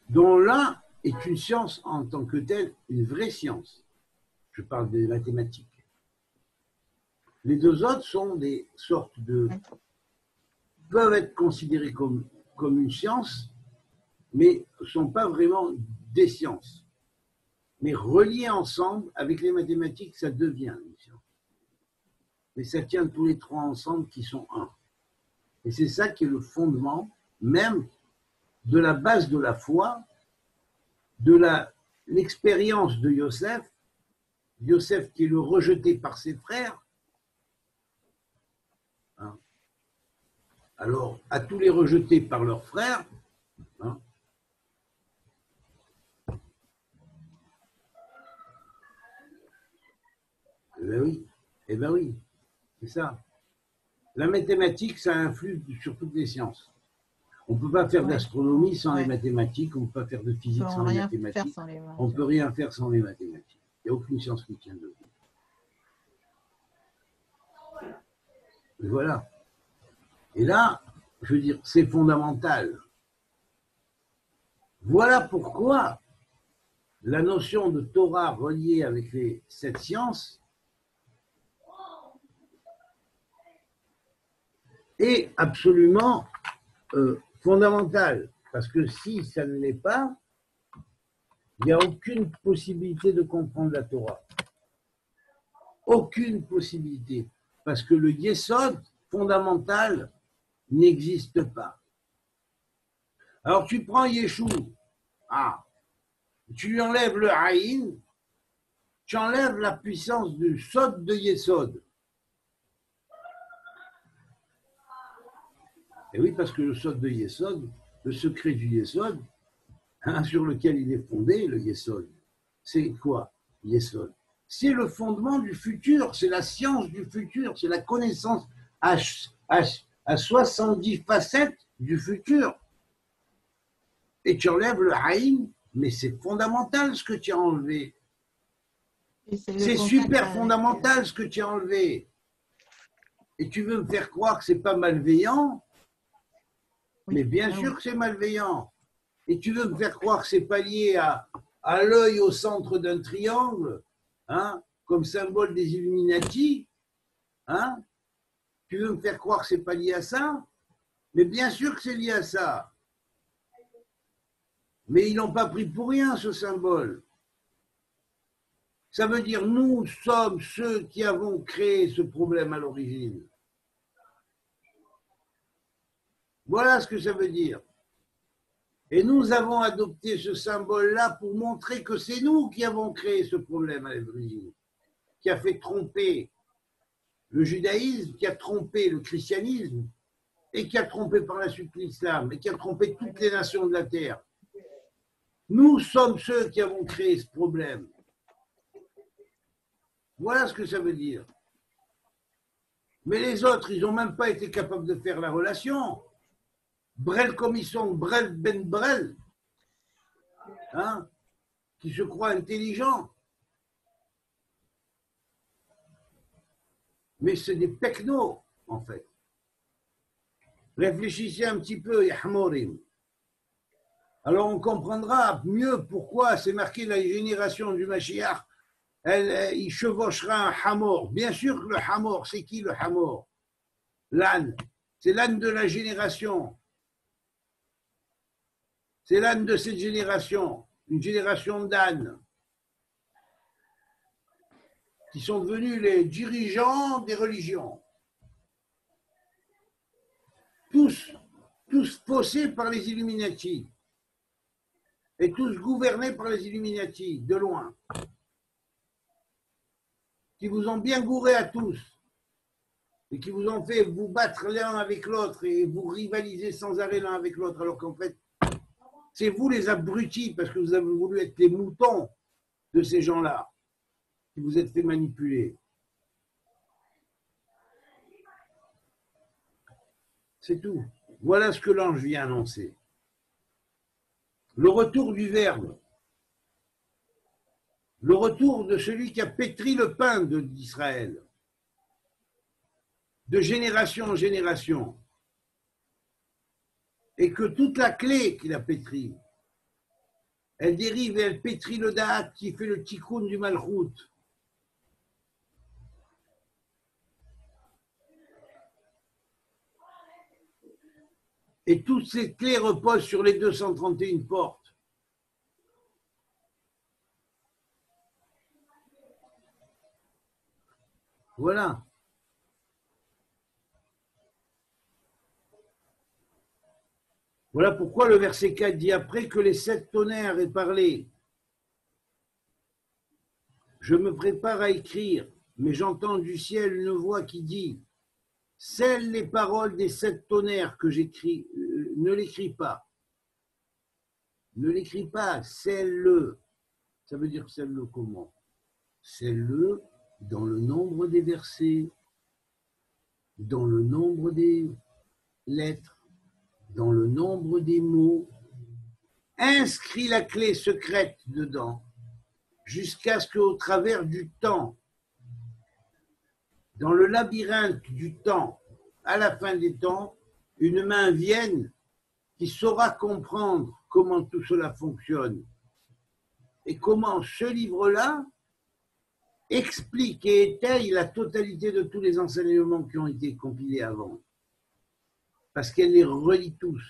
dont l'un est une science en tant que telle, une vraie science. Je parle des mathématiques. Les deux autres sont des sortes peuvent être considérées comme une science, mais ne sont pas vraiment des sciences. Mais reliées ensemble, avec les mathématiques, ça devient une science. Mais ça tient tous les trois ensemble qui sont un. Et c'est ça qui est le fondement même de la base de la foi, de l'expérience de Yosef. Yosef qui est le rejeté par ses frères. Hein. Alors, à tous les rejetés par leurs frères, hein, eh ben oui, c'est ça. La mathématique, ça influe sur toutes les sciences. On ne peut pas faire d'astronomie sans les mathématiques, on ne peut pas faire de physique sans les mathématiques, on ne peut rien faire sans les mathématiques. Il n'y a aucune science qui tient debout. Et voilà. Et là, je veux dire, c'est fondamental. Voilà pourquoi la notion de Torah reliée avec les 7 sciences est absolument fondamentale. Parce que si ça ne l'est pas, il n'y a aucune possibilité de comprendre la Torah. Aucune possibilité. Parce que le yesod fondamental n'existe pas. Alors tu prends Yeshua, tu lui enlèves le Haïn, tu enlèves la puissance du sod de Yesod. Et oui, parce que le sod de Yesod, le secret du Yesod, hein, sur lequel il est fondé, le Yesod, c'est quoi, Yesod? C'est le fondement du futur, c'est la science du futur, c'est la connaissance à 70 facettes du futur. Et tu enlèves le Haïm, mais c'est fondamental ce que tu as enlevé. C'est super fondamental ce que tu as enlevé. Et tu veux me faire croire que c'est pas malveillant? Mais bien sûr que c'est malveillant. Et tu veux me faire croire que c'est pas lié à l'œil au centre d'un triangle, hein, comme symbole des Illuminati, hein? Tu veux me faire croire que c'est pas lié à ça? Mais bien sûr que c'est lié à ça. Mais ils n'ont pas pris pour rien ce symbole. Ça veut dire nous sommes ceux qui avons créé ce problème à l'origine. Voilà ce que ça veut dire. Et nous avons adopté ce symbole-là pour montrer que c'est nous qui avons créé ce problème à l'origine, qui a fait tromper le judaïsme, qui a trompé le christianisme, et qui a trompé par la suite l'islam, et qui a trompé toutes les nations de la terre. Nous sommes ceux qui avons créé ce problème. Voilà ce que ça veut dire. Mais les autres, ils n'ont même pas été capables de faire la relation. Brel comme ils sont, Brel ben Brel, hein, qui se croient intelligents. Mais c'est des pecnos, en fait. Réfléchissez un petit peu, Yahmorim. Alors on comprendra mieux pourquoi c'est marqué la génération du Mashiach, il chevauchera un hamor. Bien sûr que le hamor, c'est qui le hamor? L'âne. C'est l'âne de la génération. C'est l'âne de cette génération. une génération d'ânes qui sont devenus les dirigeants des religions. Tous faussés par les Illuminati et tous gouvernés par les Illuminati, de loin, qui vous ont bien gouré à tous et qui vous ont fait vous battre l'un avec l'autre et vous rivaliser sans arrêt l'un avec l'autre, alors qu'en fait, c'est vous les abrutis parce que vous avez voulu être les moutons de ces gens-là qui vous êtes fait manipuler. C'est tout. Voilà ce que l'ange vient annoncer. Le retour du Verbe. Le retour de celui qui a pétri le pain d'Israël. De génération en génération. Et que toute la clé qu'il a pétrie, elle dérive et elle pétrit le Da'at qui fait le tikkun du Malchut. Et toutes ces clés reposent sur les 231 portes. Voilà. Voilà pourquoi le verset 4 dit après que les 7 tonnerres aient parlé. Je me prépare à écrire, mais j'entends du ciel une voix qui dit scelle les paroles des 7 tonnerres que j'écris, ne l'écris pas. Ne l'écris pas, scelle-le. Ça veut dire scelle-le comment? Scelle-le dans le nombre des versets, dans le nombre des lettres, dans le nombre des mots. Inscris la clé secrète dedans, jusqu'à ce qu'au travers du temps, dans le labyrinthe du temps, à la fin des temps, une main vienne qui saura comprendre comment tout cela fonctionne et comment ce livre-là explique et étaye la totalité de tous les enseignements qui ont été compilés avant. Parce qu'elle les relie tous.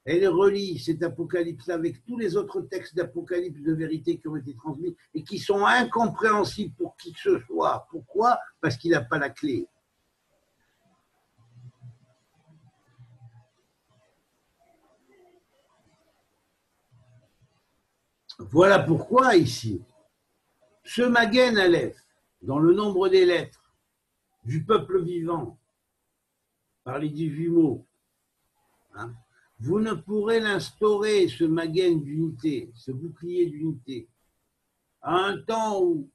Elle relie cet apocalypse avec tous les autres textes d'apocalypse de vérité qui ont été transmis et qui sont incompréhensibles pour qui que ce soit. Pourquoi? Parce qu'il n'a pas la clé. Voilà pourquoi ici, ce Magen Aleph, dans le nombre des lettres du peuple vivant, par les 18 mots, hein, vous ne pourrez l'instaurer, ce Magen d'unité, ce bouclier d'unité, à un temps où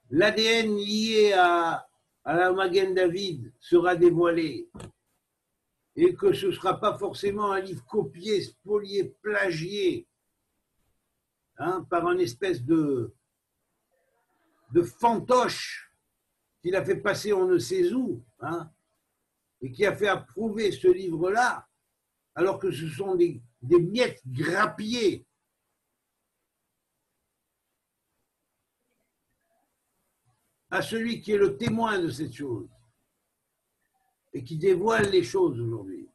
l'ADN lié à la Magen David sera dévoilé et que ce ne sera pas forcément un livre copié, spolié, plagié, hein, par un espèce de fantoche qu'il a fait passer on ne sait où, hein, et qui a fait approuver ce livre-là, alors que ce sont des miettes grappillées. À celui qui est le témoin de cette chose et qui dévoile les choses aujourd'hui.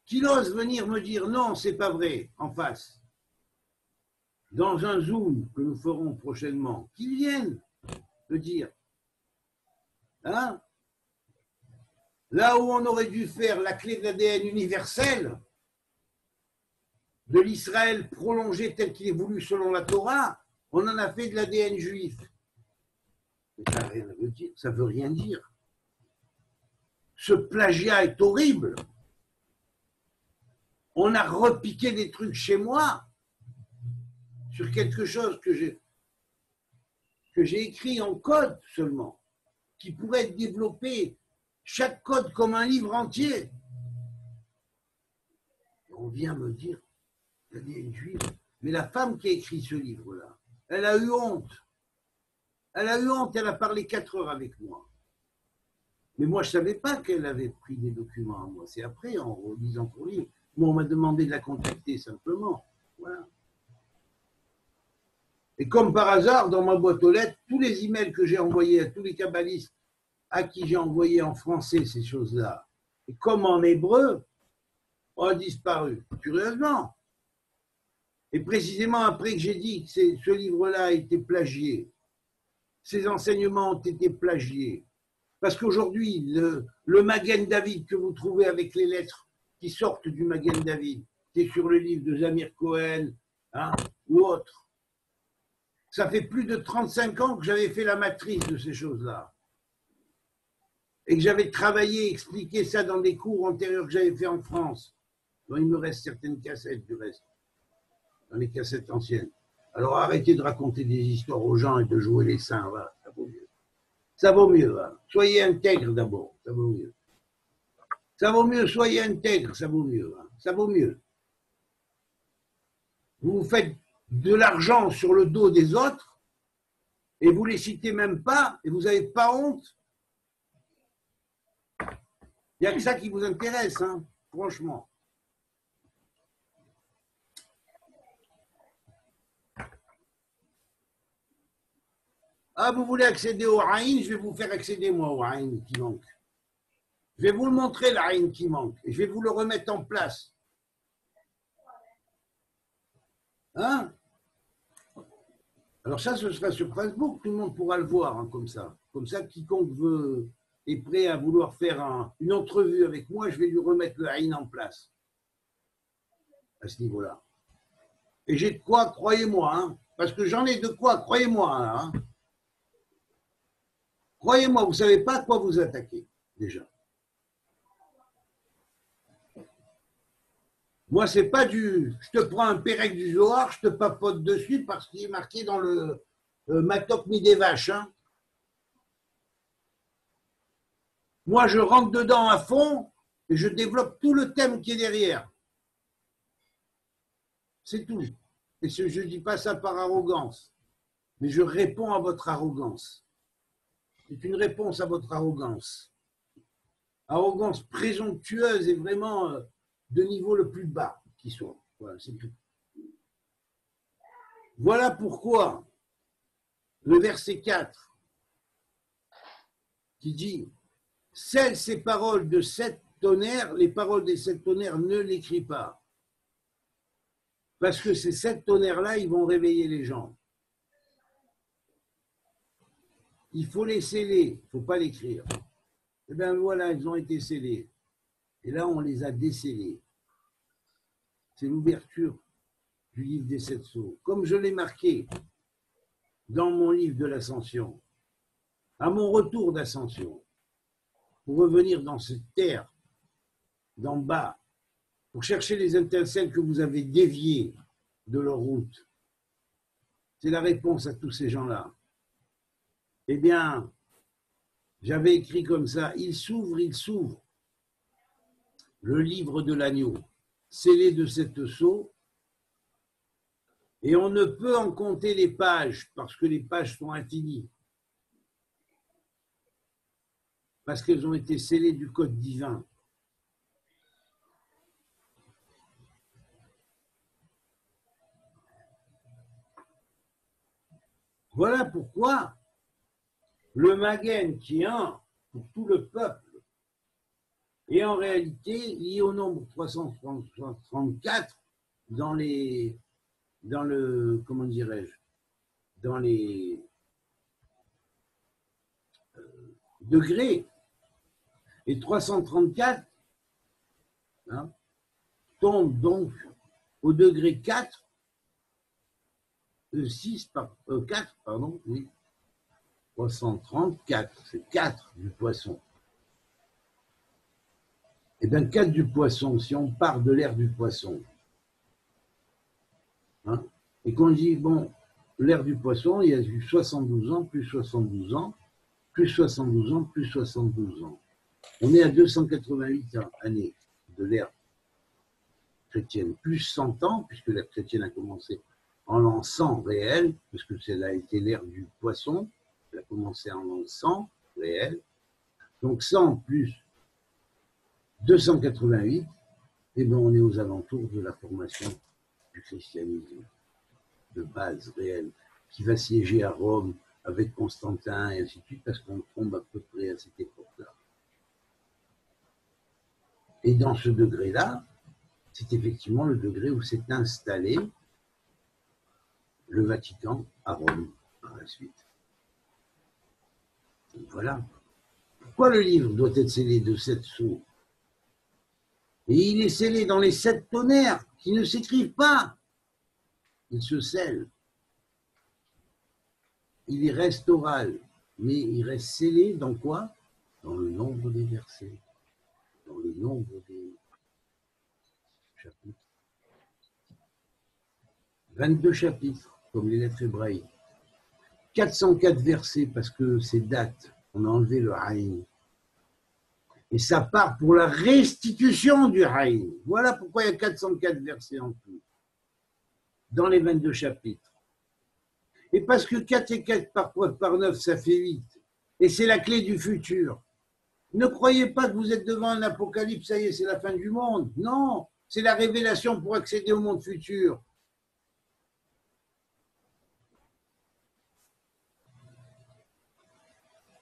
Qu'il ose venir me dire non, c'est pas vrai, en face. Dans un Zoom que nous ferons prochainement, qu'ils viennent le dire. Hein? Là où on aurait dû faire la clé de l'ADN universelle, de l'Israël prolongé tel qu'il est voulu selon la Torah, on en a fait de l'ADN juif. Mais ça veut rien dire. Ce plagiat est horrible. On a repiqué des trucs chez moi sur quelque chose que j'ai écrit en code seulement, qui pourrait être développé, chaque code comme un livre entier. Et on vient me dire, elle est une juive. Mais la femme qui a écrit ce livre-là, elle a eu honte. Elle a eu honte, elle a parlé 4 heures avec moi. Mais moi, je ne savais pas qu'elle avait pris des documents à moi. C'est après, en relisant son livre. Moi, on m'a demandé de la contacter simplement. Voilà. Et comme par hasard, dans ma boîte aux lettres, tous les emails que j'ai envoyés à tous les kabbalistes à qui j'ai envoyé en français ces choses-là, et comme en hébreu, ont disparu. Curieusement. Et précisément après que j'ai dit que ce livre-là a été plagié, ces enseignements ont été plagiés, parce qu'aujourd'hui, le Magen David que vous trouvez avec les lettres qui sortent du Magen David, qui est sur le livre de Zamir Cohen, hein, ou autre, ça fait plus de 35 ans que j'avais fait la matrice de ces choses-là. Et que j'avais travaillé, expliqué ça dans des cours antérieurs que j'avais fait en France. Donc, il me reste certaines cassettes du reste, dans les cassettes anciennes. Alors arrêtez de raconter des histoires aux gens et de jouer les saints, voilà, ça vaut mieux. Ça vaut mieux, hein. Soyez intègre d'abord, ça vaut mieux. Ça vaut mieux, soyez intègre, ça vaut mieux, hein. Ça vaut mieux. Vous faites de l'argent sur le dos des autres et vous les citez même pas et vous n'avez pas honte. Il n'y a que ça qui vous intéresse, hein, franchement. Ah, vous voulez accéder au Aïn, je vais vous faire accéder, moi, au Aïn qui manque. Je vais vous le montrer, l'Aïn qui manque, et je vais vous le remettre en place. Hein? Alors ça, ce sera sur Facebook, tout le monde pourra le voir, hein, comme ça. Comme ça, quiconque est prêt à vouloir faire une entrevue avec moi, je vais lui remettre le Aïn en place. À ce niveau-là. Et j'ai de quoi, croyez-moi, hein, parce que j'en ai de quoi, croyez-moi, hein. Croyez-moi, vous ne savez pas à quoi vous attaquer, déjà. Moi, c'est pas je te prends un pérec du Zohar, je te papote dessus parce qu'il est marqué dans le Matok mi des vaches. Hein. Moi, je rentre dedans à fond et je développe tout le thème qui est derrière. C'est tout. Et je ne dis pas ça par arrogance, mais je réponds à votre arrogance. C'est une réponse à votre arrogance. Arrogance présomptueuse et vraiment de niveau le plus bas qui soit. Voilà, c'est tout. Voilà pourquoi le verset 4 qui dit « Celles ces paroles de 7 tonnerres, les paroles des 7 tonnerres, ne l'écris pas. » Parce que ces 7 tonnerres-là, ils vont réveiller les gens. Il faut les sceller, il ne faut pas l'écrire. Eh bien voilà, ils ont été scellés. Et là, on les a décellés. C'est l'ouverture du livre des 7 sceaux. Comme je l'ai marqué dans mon livre de l'Ascension, à mon retour d'Ascension, pour revenir dans cette terre d'en bas, pour chercher les étincelles que vous avez déviées de leur route. C'est la réponse à tous ces gens-là. Eh bien, j'avais écrit comme ça, il s'ouvre, le livre de l'agneau, scellé de 7 sceaux, et on ne peut en compter les pages, parce que les pages sont infinies, parce qu'elles ont été scellées du code divin. Voilà pourquoi le Magen qui est un pour tout le peuple est en réalité lié au nombre 334 dans les degrés. Et 334 hein, tombe donc au degré 4, 4, pardon, oui. 334, c'est 4 du poisson. Et bien 4 du poisson, si on part de l'ère du poisson, hein, et qu'on dit, bon, l'ère du poisson, il y a eu 72 ans, plus 72 ans, plus 72 ans, plus 72 ans. On est à 288 années de l'ère chrétienne, plus 100 ans, puisque l'ère chrétienne a commencé en l'an 100 réel, parce que celle-là a été l'ère du poisson, elle a commencé en l'an 100 réel, donc 100 plus 288, et bien on est aux alentours de la formation du christianisme de base réelle, qui va siéger à Rome avec Constantin et ainsi de suite, parce qu'on tombe à peu près à cette époque-là. Et dans ce degré-là, c'est effectivement le degré où s'est installé le Vatican à Rome par la suite. Donc voilà. Pourquoi le livre doit être scellé de 7 sceaux? Et il est scellé dans les 7 tonnerres qui ne s'écrivent pas. Il se scelle. Il reste oral, mais il reste scellé dans quoi? Dans le nombre des versets, dans le nombre des chapitres. 22 chapitres, comme les lettres hébraïques. 404 versets, parce que c'est date. On a enlevé le Haïn. Et ça part pour la restitution du Haïn. Voilà pourquoi il y a 404 versets en tout, dans les 22 chapitres. Et parce que 4 et 4 par 9, ça fait 8. Et c'est la clé du futur. Ne croyez pas que vous êtes devant un apocalypse, ça y est, c'est la fin du monde. Non, c'est la révélation pour accéder au monde futur.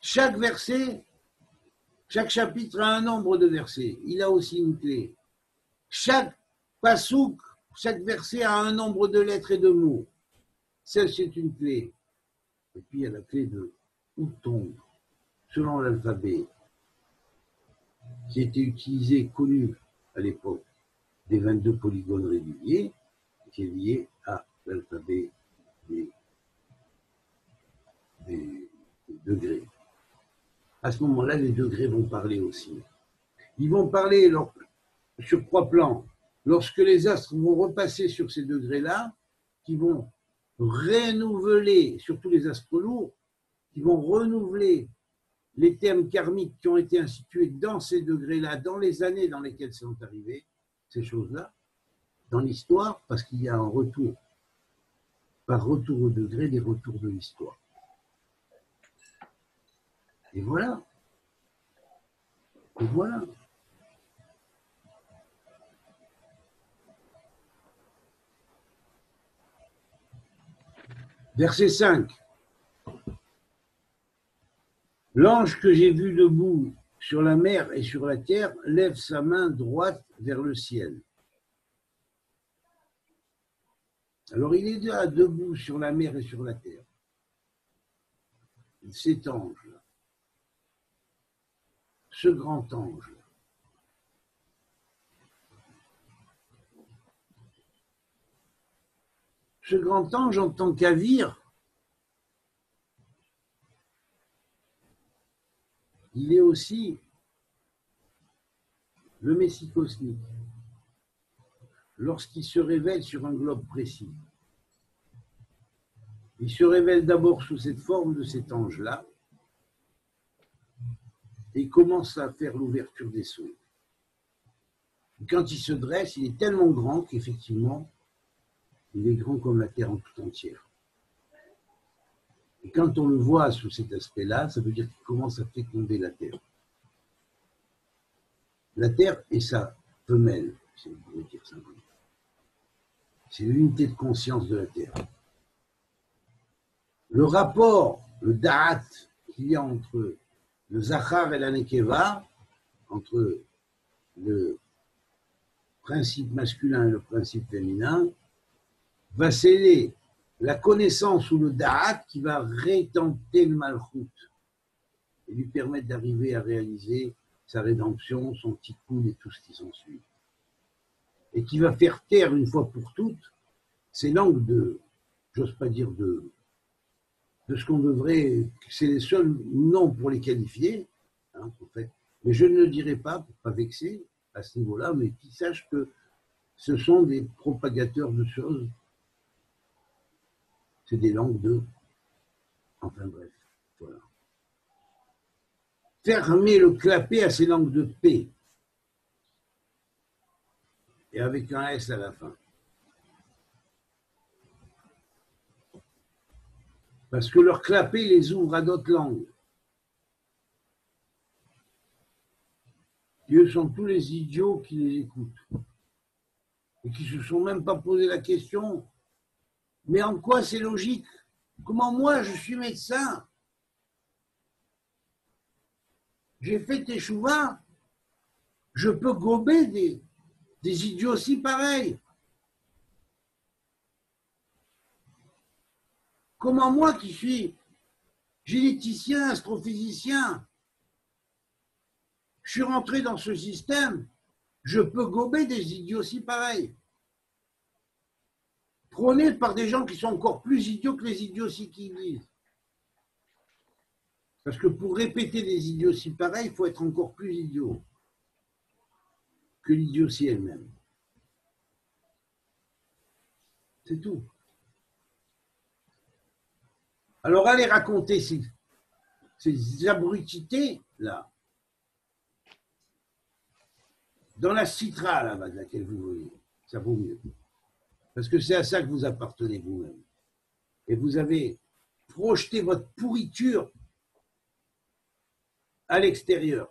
Chaque verset, chaque chapitre a un nombre de versets. Il a aussi une clé. Chaque pasouk, chaque verset a un nombre de lettres et de mots. Ça, c'est une clé. Et puis, il y a la clé de où tombe, selon l'alphabet, qui était utilisé, connu à l'époque, des 22 polygones réguliers, qui est lié à l'alphabet des degrés. À ce moment-là, les degrés vont parler aussi. Ils vont parler sur 3 plans. Lorsque les astres vont repasser sur ces degrés-là, qui vont renouveler, surtout les astres lourds, qui vont renouveler les termes karmiques qui ont été institués dans ces degrés-là, dans les années dans lesquelles sont arrivées ces choses-là, dans l'histoire, parce qu'il y a un retour, par retour au degré, des retours de l'histoire. Et voilà. Et voilà. Verset 5. L'ange que j'ai vu debout sur la mer et sur la terre lève sa main droite vers le ciel. Alors il est là, debout sur la mer et sur la terre. Cet ange, ce grand ange, ce grand ange en tant qu'avir, il est aussi le Messie cosmique, lorsqu'il se révèle sur un globe précis. Il se révèle d'abord sous cette forme de cet ange-là et commence à faire l'ouverture des sceaux. Quand il se dresse, il est tellement grand qu'effectivement, il est grand comme la terre en tout entière. Et quand on le voit sous cet aspect-là, ça veut dire qu'il commence à féconder la terre. La terre est sa femelle, si vous pouvez dire ça. C'est l'unité de conscience de la terre. Le rapport, le da'at qu'il y a entre le zachar et la nekeva, entre le principe masculin et le principe féminin, va sceller la connaissance ou le da'at qui va rétenter le malchut et lui permettre d'arriver à réaliser sa rédemption, son tikkun et tout ce qui s'ensuit. Et qui va faire taire une fois pour toutes ces langues de, j'ose pas dire de ce qu'on devrait, c'est les seuls noms pour les qualifier, hein, en fait. Mais je ne le dirai pas pour ne pas vexer à ce niveau-là, mais qu'ils sachent que ce sont des propagateurs de choses. C'est des langues de... Enfin bref, voilà. Fermer le clapet à ces langues de paix. Et avec un S à la fin. Parce que leur clapet les ouvre à d'autres langues. Dieu sont tous les idiots qui les écoutent. Et qui ne se sont même pas posé la question, mais en quoi c'est logique? Comment moi, je suis médecin, j'ai fait teshuva, je peux gober des idiots aussi pareils. Comment moi qui suis généticien, astrophysicien, je suis rentré dans ce système, je peux gober des idioties pareils, prônés par des gens qui sont encore plus idiots que les idioties qu'ils disent. Parce que pour répéter des idioties pareilles, il faut être encore plus idiot que l'idiotie elle-même. C'est tout. Alors allez raconter ces abrucités-là dans la citra, là-bas, de laquelle vous voyez. Ça vaut mieux. Parce que c'est à ça que vous appartenez vous-même. Et vous avez projeté votre pourriture à l'extérieur.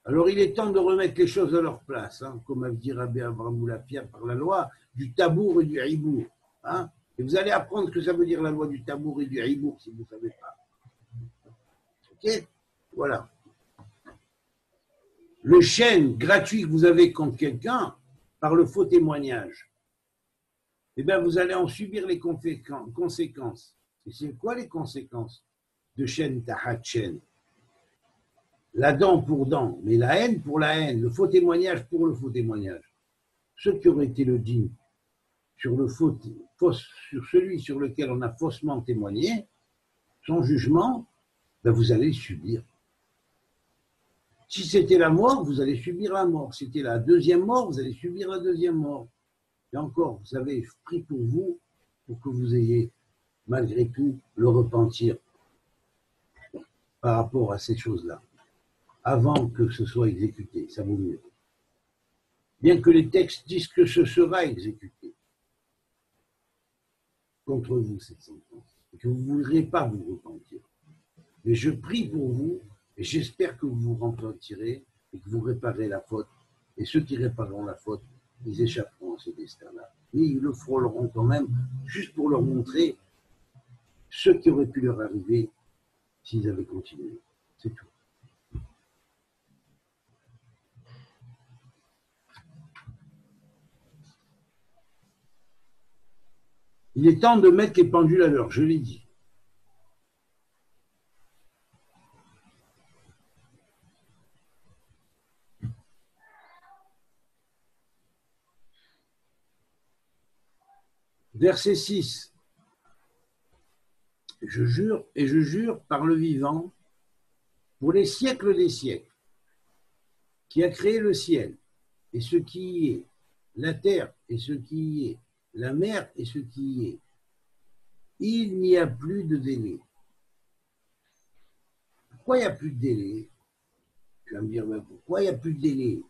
Alors il est temps de remettre les choses à leur place, hein, comme a dit Rabbi Abraham Oulafia par la loi du tabour et du hibour. Hein, et vous allez apprendre ce que ça veut dire la loi du tabour et du hibour si vous ne savez pas. Ok? Voilà. Le chêne gratuit que vous avez contre quelqu'un par le faux témoignage, eh bien vous allez en subir les conséquences. Et c'est quoi les conséquences de chêne tahat chêne? La dent pour dent, mais la haine pour la haine, le faux témoignage pour le faux témoignage. Ceux qui auraient été le digne sur sur celui sur lequel on a faussement témoigné, son jugement, ben vous allez le subir. Si c'était la mort, vous allez subir la mort. Si c'était la deuxième mort, vous allez subir la deuxième mort. Et encore, vous avez pris pour vous, pour que vous ayez, malgré tout, le repentir par rapport à ces choses-là, avant que ce soit exécuté. Ça vaut mieux. Bien que les textes disent que ce sera exécuté contre vous, cette sentence, et que vous ne voudrez pas vous repentir. Mais je prie pour vous, et j'espère que vous vous repentirez et que vous réparez la faute. Et ceux qui répareront la faute, ils échapperont à ce destin-là. Mais ils le frôleront quand même, juste pour leur montrer ce qui aurait pu leur arriver s'ils avaient continué. C'est tout. Il est temps de mettre les pendules à l'heure, je l'ai dit. Verset 6. Je jure et je jure par le vivant, pour les siècles des siècles, qui a créé le ciel et ce qui y est, la terre et ce qui y est, la mer et ce qui y est. Il n'y a plus de délai. Pourquoi il n'y a plus de délai? Tu vas me dire, ben pourquoi il n'y a plus de délai?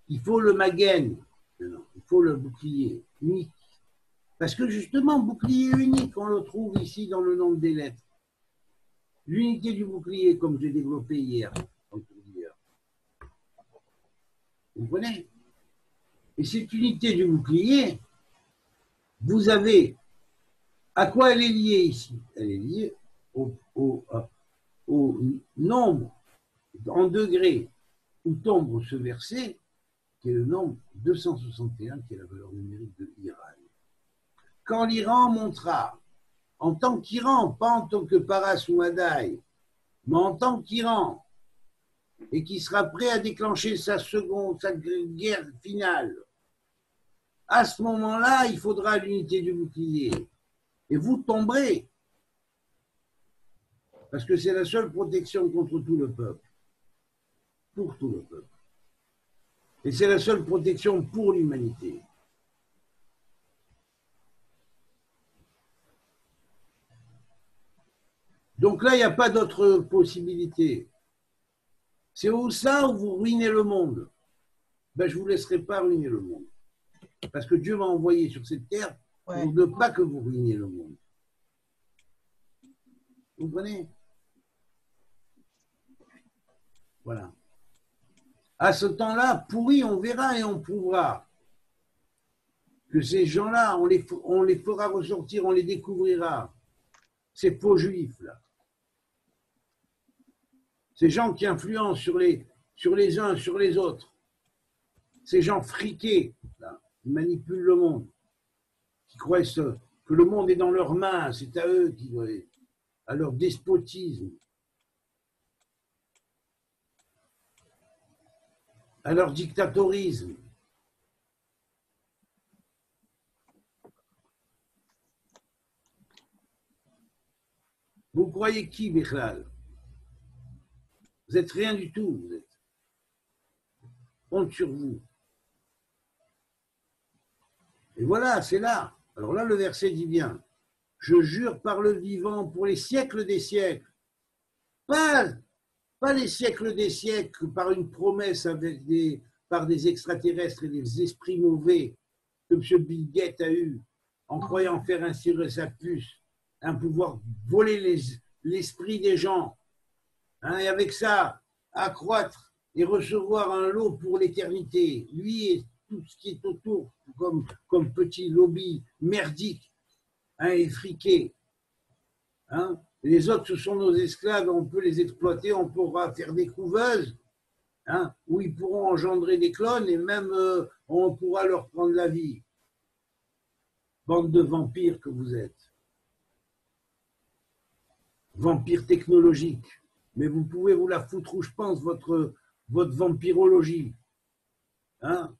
Il faut le magen, non, il faut le bouclier unique. Parce que justement, bouclier unique, on le trouve ici dans le nombre des lettres. L'unité du bouclier, comme j'ai développé hier, en cours d'hier. Vous comprenez? Et cette unité du bouclier, vous avez, à quoi elle est liée ici? Elle est liée au nombre en degrés où tombe ce verset, qui est le nombre 261, qui est la valeur numérique de l'Iran. Quand l'Iran montera, en tant qu'Iran, pas en tant que Paras ou Madaï, mais en tant qu'Iran, et qui sera prêt à déclencher sa guerre finale, à ce moment-là, il faudra l'unité du bouclier. Et vous tomberez. Parce que c'est la seule protection contre tout le peuple. Pour tout le peuple. Et c'est la seule protection pour l'humanité. Donc là, il n'y a pas d'autre possibilité. C'est où ça où vous ruinez le monde? Ben, je ne vous laisserai pas ruiner le monde. Parce que Dieu m'a envoyé sur cette terre pour ne pas que vous ruiniez le monde. Vous comprenez? Voilà. À ce temps-là, pourri, on verra et on prouvera que ces gens-là, on les fera ressortir, on les découvrira. Ces faux juifs, là. Ces gens qui influencent sur les uns, sur les autres. Ces gens friqués, là, qui manipulent le monde, qui croient que le monde est dans leurs mains, c'est à eux qui doivent, à leur despotisme, à leur dictatorisme. Vous croyez qui, Bichlal? Vous n'êtes rien du tout, vous êtes. Honte sur vous. Et voilà, c'est là. Alors là, le verset dit bien, je jure par le vivant pour les siècles des siècles. Pas les siècles des siècles par une promesse par des extraterrestres et des esprits mauvais que M. Bill Gates a eu en croyant faire insérer sa puce, un pouvoir voler l'esprit des gens, hein, et avec ça, accroître et recevoir un lot pour l'éternité. Lui et tout ce qui est autour, comme petit lobby merdique, hein, effriqué. Hein. Les autres, ce sont nos esclaves, on peut les exploiter, on pourra faire des couveuses, hein, où ils pourront engendrer des clones et même on pourra leur prendre la vie. Bande de vampires que vous êtes. Vampires technologiques. Mais vous pouvez vous la foutre où je pense, votre vampirologie. Hein?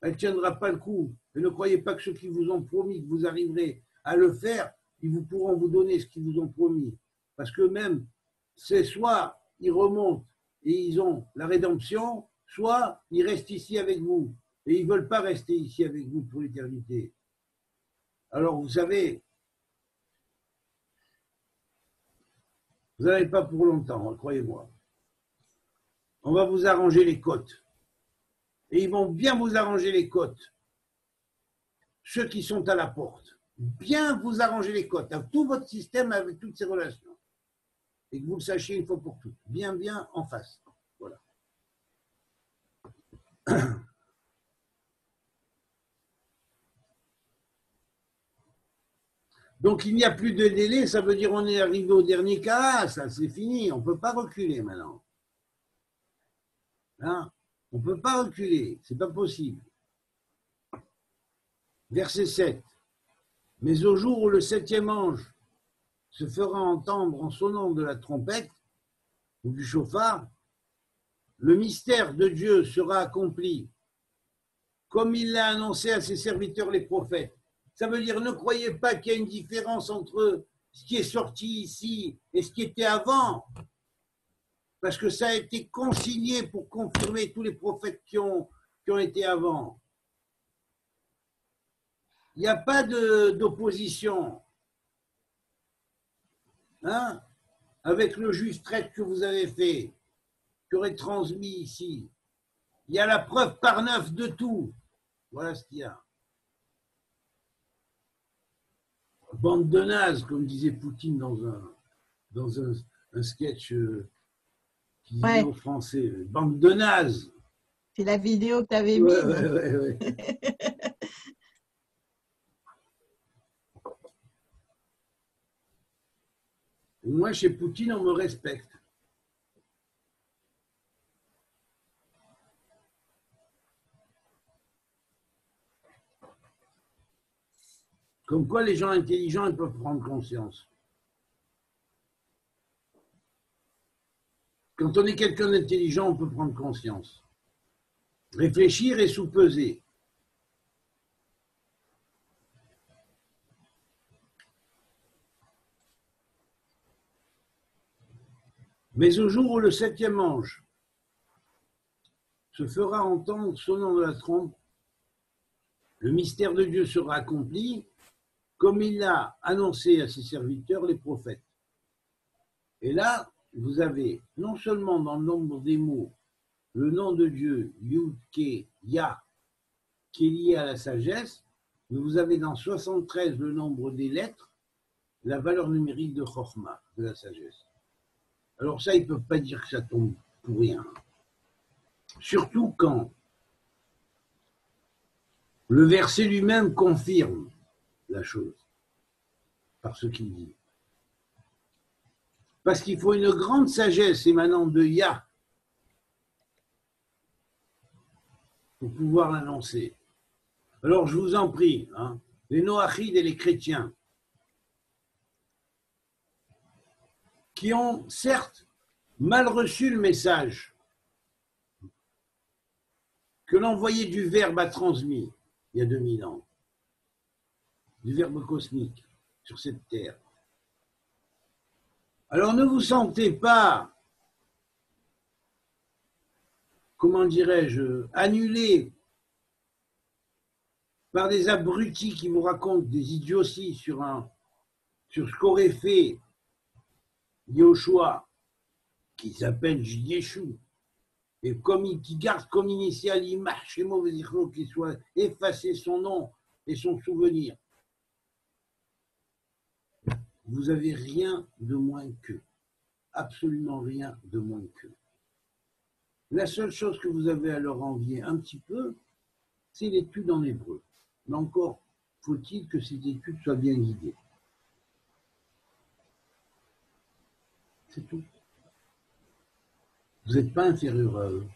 Elle ne tiendra pas le coup. Et ne croyez pas que ceux qui vous ont promis que vous arriverez à le faire, ils vous pourront vous donner ce qu'ils vous ont promis. Parce que même, c'est soit ils remontent et ils ont la rédemption, soit ils restent ici avec vous. Et ils ne veulent pas rester ici avec vous pour l'éternité. Alors, vous savez, vous n'avez pas pour longtemps, croyez-moi. On va vous arranger les côtes. Et ils vont bien vous arranger les côtes. Ceux qui sont à la porte. Bien vous arranger les côtes. Avec tout votre système, avec toutes ces relations. Et que vous le sachiez une fois pour toutes. Bien, bien en face. Voilà. Donc, il n'y a plus de délai, ça veut dire qu'on est arrivé au dernier cas, ça c'est fini, on ne peut pas reculer maintenant. Hein? On ne peut pas reculer, ce n'est pas possible. Verset 7. Mais au jour où le 7e ange se fera entendre en sonnant de la trompette ou du chauffard, le mystère de Dieu sera accompli, comme il l'a annoncé à ses serviteurs les prophètes. Ça veut dire, ne croyez pas qu'il y a une différence entre ce qui est sorti ici et ce qui était avant. Parce que ça a été consigné pour confirmer tous les prophètes qui ont été avant. Il n'y a pas d'opposition. Hein? Avec le juste traite que vous avez fait, qui aurait transmis ici. Il y a la preuve par neuf de tout. Voilà ce qu'il y a. Bande de nazes, comme disait Poutine dans un sketch qui disait aux Français. Bande de nazes. C'est la vidéo que tu avais mise. Ouais. Moi, chez Poutine, on me respecte. Comme quoi, les gens intelligents, ils peuvent prendre conscience. Quand on est quelqu'un d'intelligent, on peut prendre conscience. Réfléchir et sous-peser. Mais au jour où le 7e ange se fera entendre sonnant de la trompe, le mystère de Dieu sera accompli, comme il l'a annoncé à ses serviteurs, les prophètes. Et là, vous avez non seulement dans le nombre des mots le nom de Dieu, Yud, Ke, Ya, qui est lié à la sagesse, mais vous avez dans 73 le nombre des lettres, la valeur numérique de Chokhmah, de la sagesse. Alors ça, ils ne peuvent pas dire que ça tombe pour rien. Surtout quand le verset lui-même confirme la chose, par ce qu'il dit. Parce qu'il faut une grande sagesse émanant de Yah pour pouvoir l'annoncer. Alors je vous en prie, hein, les Noachides et les chrétiens, qui ont certes mal reçu le message que l'envoyé du Verbe a transmis il y a 2000 ans, du Verbe cosmique sur cette terre. Alors ne vous sentez pas, comment dirais-je, annulé par des abrutis qui vous racontent des idioties sur ce qu'aurait fait Yoshua, qui s'appelle Yeshua, et qui garde comme initial Imach et mauvais qu'il soit effacé son nom et son souvenir. Vous avez rien de moins qu'eux, absolument rien de moins qu'eux. La seule chose que vous avez à leur envier un petit peu, c'est l'étude en hébreu. Mais encore faut-il que cette étude soit bien guidée. C'est tout. Vous n'êtes pas inférieur à eux.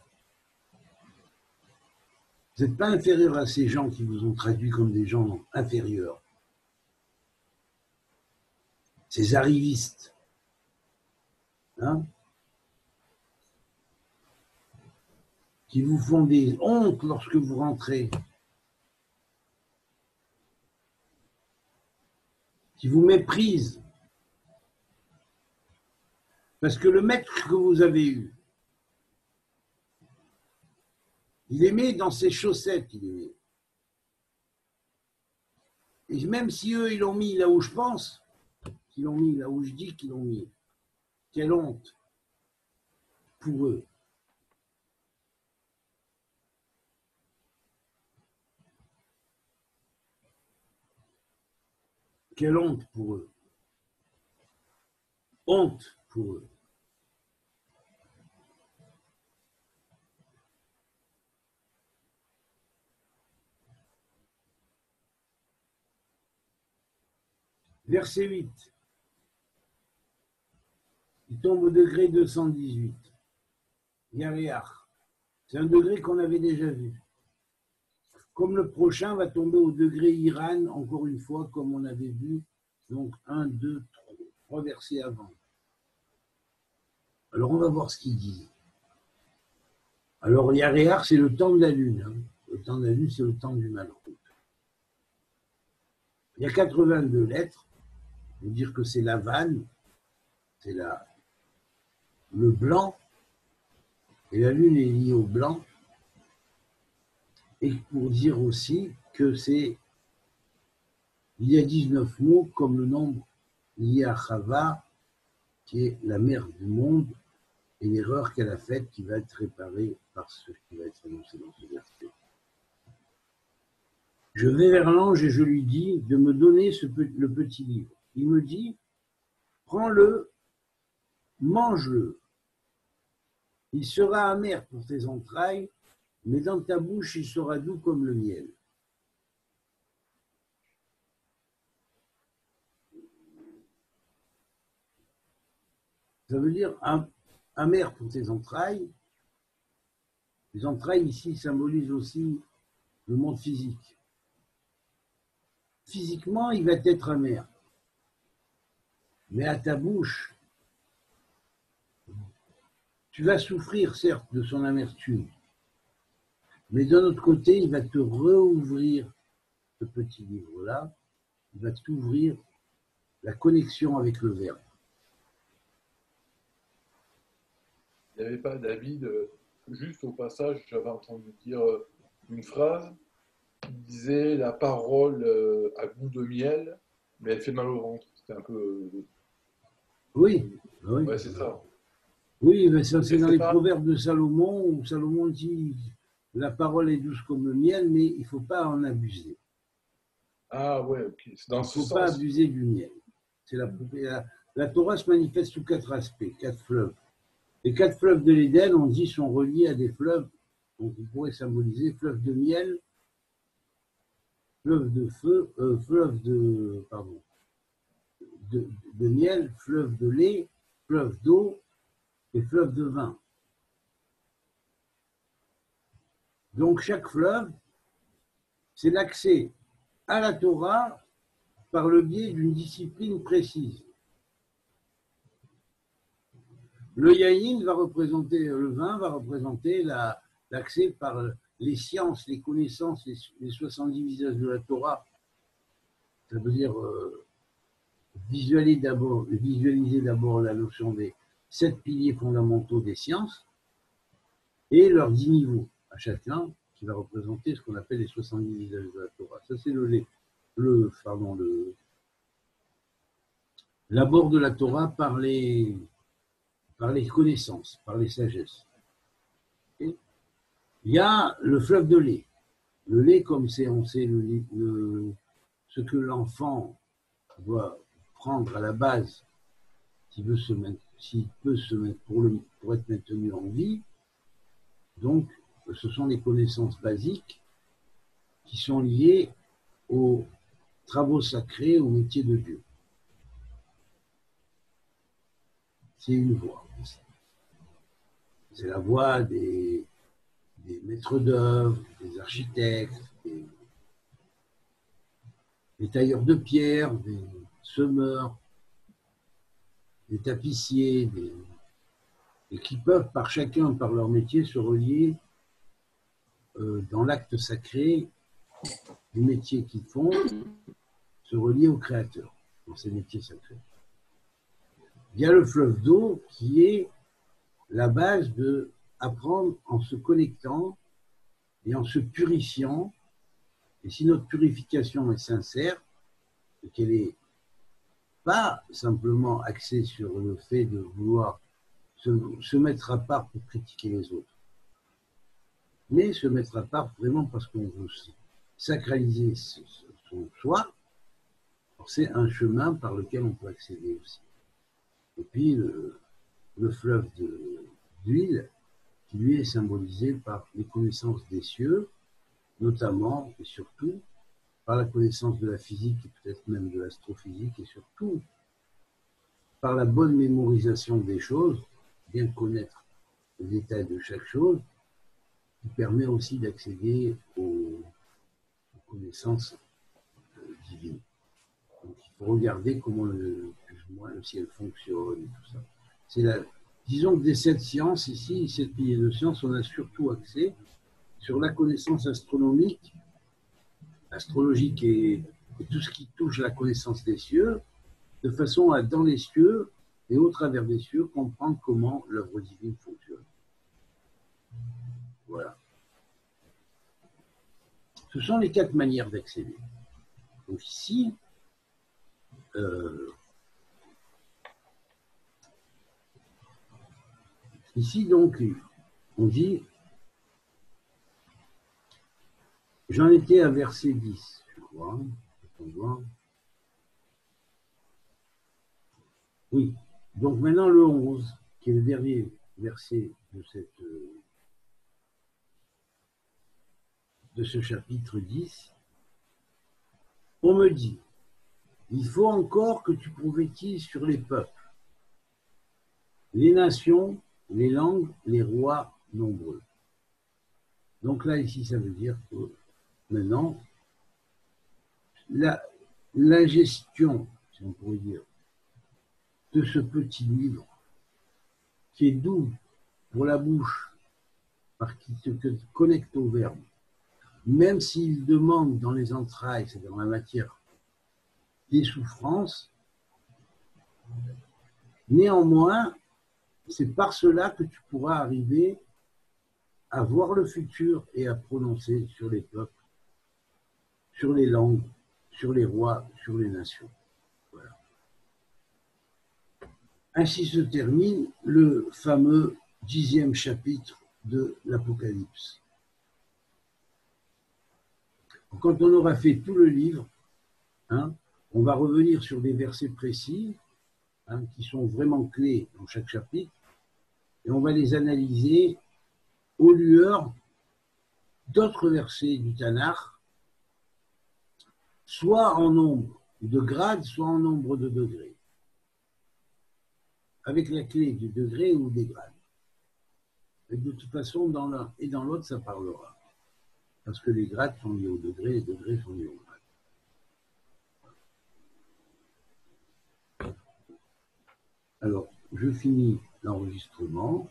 Vous n'êtes pas inférieur à ces gens qui vous ont traduit comme des gens inférieurs. Ces arrivistes. Hein? Qui vous font des hontes lorsque vous rentrez. Qui vous méprisent. Parce que le maître que vous avez eu, il aimait dans ses chaussettes, il aimait. Et même si eux, ils l'ont mis là où je pense, qu'ils l'ont mis là où je dis qu'ils l'ont mis, quelle honte pour eux. Quelle honte pour eux. Honte pour eux. Verset 8. Il tombe au degré 218. Yaréach. C'est un degré qu'on avait déjà vu. Comme le prochain va tomber au degré Iran, encore une fois, comme on avait vu, donc 1, 2, 3 versets avant. Alors on va voir ce qu'il dit. Alors Yaréach, c'est le temps de la lune. Hein. Le temps de la lune, c'est le temps du malheur. Il y a 82 lettres. Pour dire que c'est la vanne, c'est le blanc, et la lune est liée au blanc, et pour dire aussi que il y a 19 mots comme le nombre lié à Chava, qui est la mère du monde, et l'erreur qu'elle a faite qui va être réparée par ce qui va être annoncé dans ce verset. Je vais vers l'ange et je lui dis de me donner le petit livre. Il me dit, prends-le, mange-le. Il sera amer pour tes entrailles, mais dans ta bouche, il sera doux comme le miel. Ça veut dire amer pour tes entrailles. Les entrailles ici symbolisent aussi le monde physique. Physiquement, il va être amer. Mais à ta bouche, tu vas souffrir, certes, de son amertume. Mais d'un autre côté, il va te rouvrir ce petit livre-là. Il va t'ouvrir la connexion avec le Verbe. Il n'y avait pas, David, juste au passage, j'avais entendu dire une phrase qui disait la parole a goût de miel, mais elle fait mal au ventre. C'était un peu. Oui, oui. Ouais, c'est ça. Oui, mais ça, c'est dans les proverbes de Salomon, où Salomon dit la parole est douce comme le miel, mais il ne faut pas en abuser. Ah ouais, ok. C'est dans ce sens. Il ne faut pas abuser du miel. C'est la Torah se manifeste sous 4 aspects, 4 fleuves. Les 4 fleuves de l'Éden, on dit, sont reliés à des fleuves, donc on pourrait symboliser fleuve de miel, fleuve de feu, fleuve de miel, fleuve de lait, fleuve d'eau et fleuve de vin. Donc chaque fleuve, c'est l'accès à la Torah par le biais d'une discipline précise. Le yaïn va représenter, le vin va représenter l'accès par les sciences, les connaissances, les 70 visages de la Torah. Ça veut dire visualiser d'abord la notion des 7 piliers fondamentaux des sciences et leurs 10 niveaux à chacun, qui va représenter ce qu'on appelle les 70 visages de la Torah. Ça, c'est l'abord de la Torah par les connaissances, par les sagesses. Okay. Il y a le fleuve de lait. Le lait, comme on sait ce que l'enfant doit prendre à la base s'il peut se mettre pour être maintenu en vie. Donc, ce sont des connaissances basiques qui sont liées aux travaux sacrés, au métier de Dieu. C'est une voie. C'est la voie des maîtres d'œuvre, des architectes, des tailleurs de pierre, des semeurs, des tapissiers, et qui peuvent chacun par leur métier se relier dans l'acte sacré du métier qu'ils font, se relier au Créateur dans ces métiers sacrés. Il y a le fleuve d'eau qui est la base de apprendre en se connectant et en se purifiant. Et si notre purification est sincère, et qu'elle n'est pas simplement axée sur le fait de vouloir se mettre à part pour critiquer les autres, mais se mettre à part vraiment parce qu'on veut sacraliser son soi, c'est un chemin par lequel on peut accéder aussi. Et puis le fleuve d'huile, qui lui est symbolisé par les connaissances des cieux, notamment et surtout par la connaissance de la physique et peut-être même de l'astrophysique, et surtout par la bonne mémorisation des choses, bien connaître les détails de chaque chose, qui permet aussi d'accéder aux connaissances divines. Donc il faut regarder comment plus ou moins le ciel fonctionne et tout ça. Disons que des 7 sciences ici, 7 piliers de sciences, on a surtout accès sur la connaissance astronomique et tout ce qui touche la connaissance des cieux, de façon à, dans les cieux et au travers des cieux, comprendre comment l'œuvre divine fonctionne. Voilà. Ce sont les 4 manières d'accéder. Donc ici, donc, on dit, j'en étais à verset 10, je crois. Oui. Donc maintenant le 11, qui est le dernier verset de ce chapitre 10, on me dit, il faut encore que tu prophétises sur les peuples, les nations, les langues, les rois nombreux. Donc là, ici, ça veut dire que maintenant, la gestion, si on pourrait dire, de ce petit livre, qui est doux pour la bouche, parce qu'il se connecte au verbe, même s'il demande dans les entrailles, c'est dans la matière, des souffrances, néanmoins, c'est par cela que tu pourras arriver à voir le futur et à prononcer sur les peuples, sur les langues, sur les rois, sur les nations. Voilà. Ainsi se termine le fameux 10e chapitre de l'Apocalypse. Quand on aura fait tout le livre, on va revenir sur des versets précis qui sont vraiment clés dans chaque chapitre et on va les analyser aux lueurs d'autres versets du Tanakh, soit en nombre de grades, soit en nombre de degrés, avec la clé du degré ou des grades. Et de toute façon, dans l'un et dans l'autre, ça parlera. Parce que les grades sont liés au degré, les degrés sont liés au grade. Alors, je finis l'enregistrement.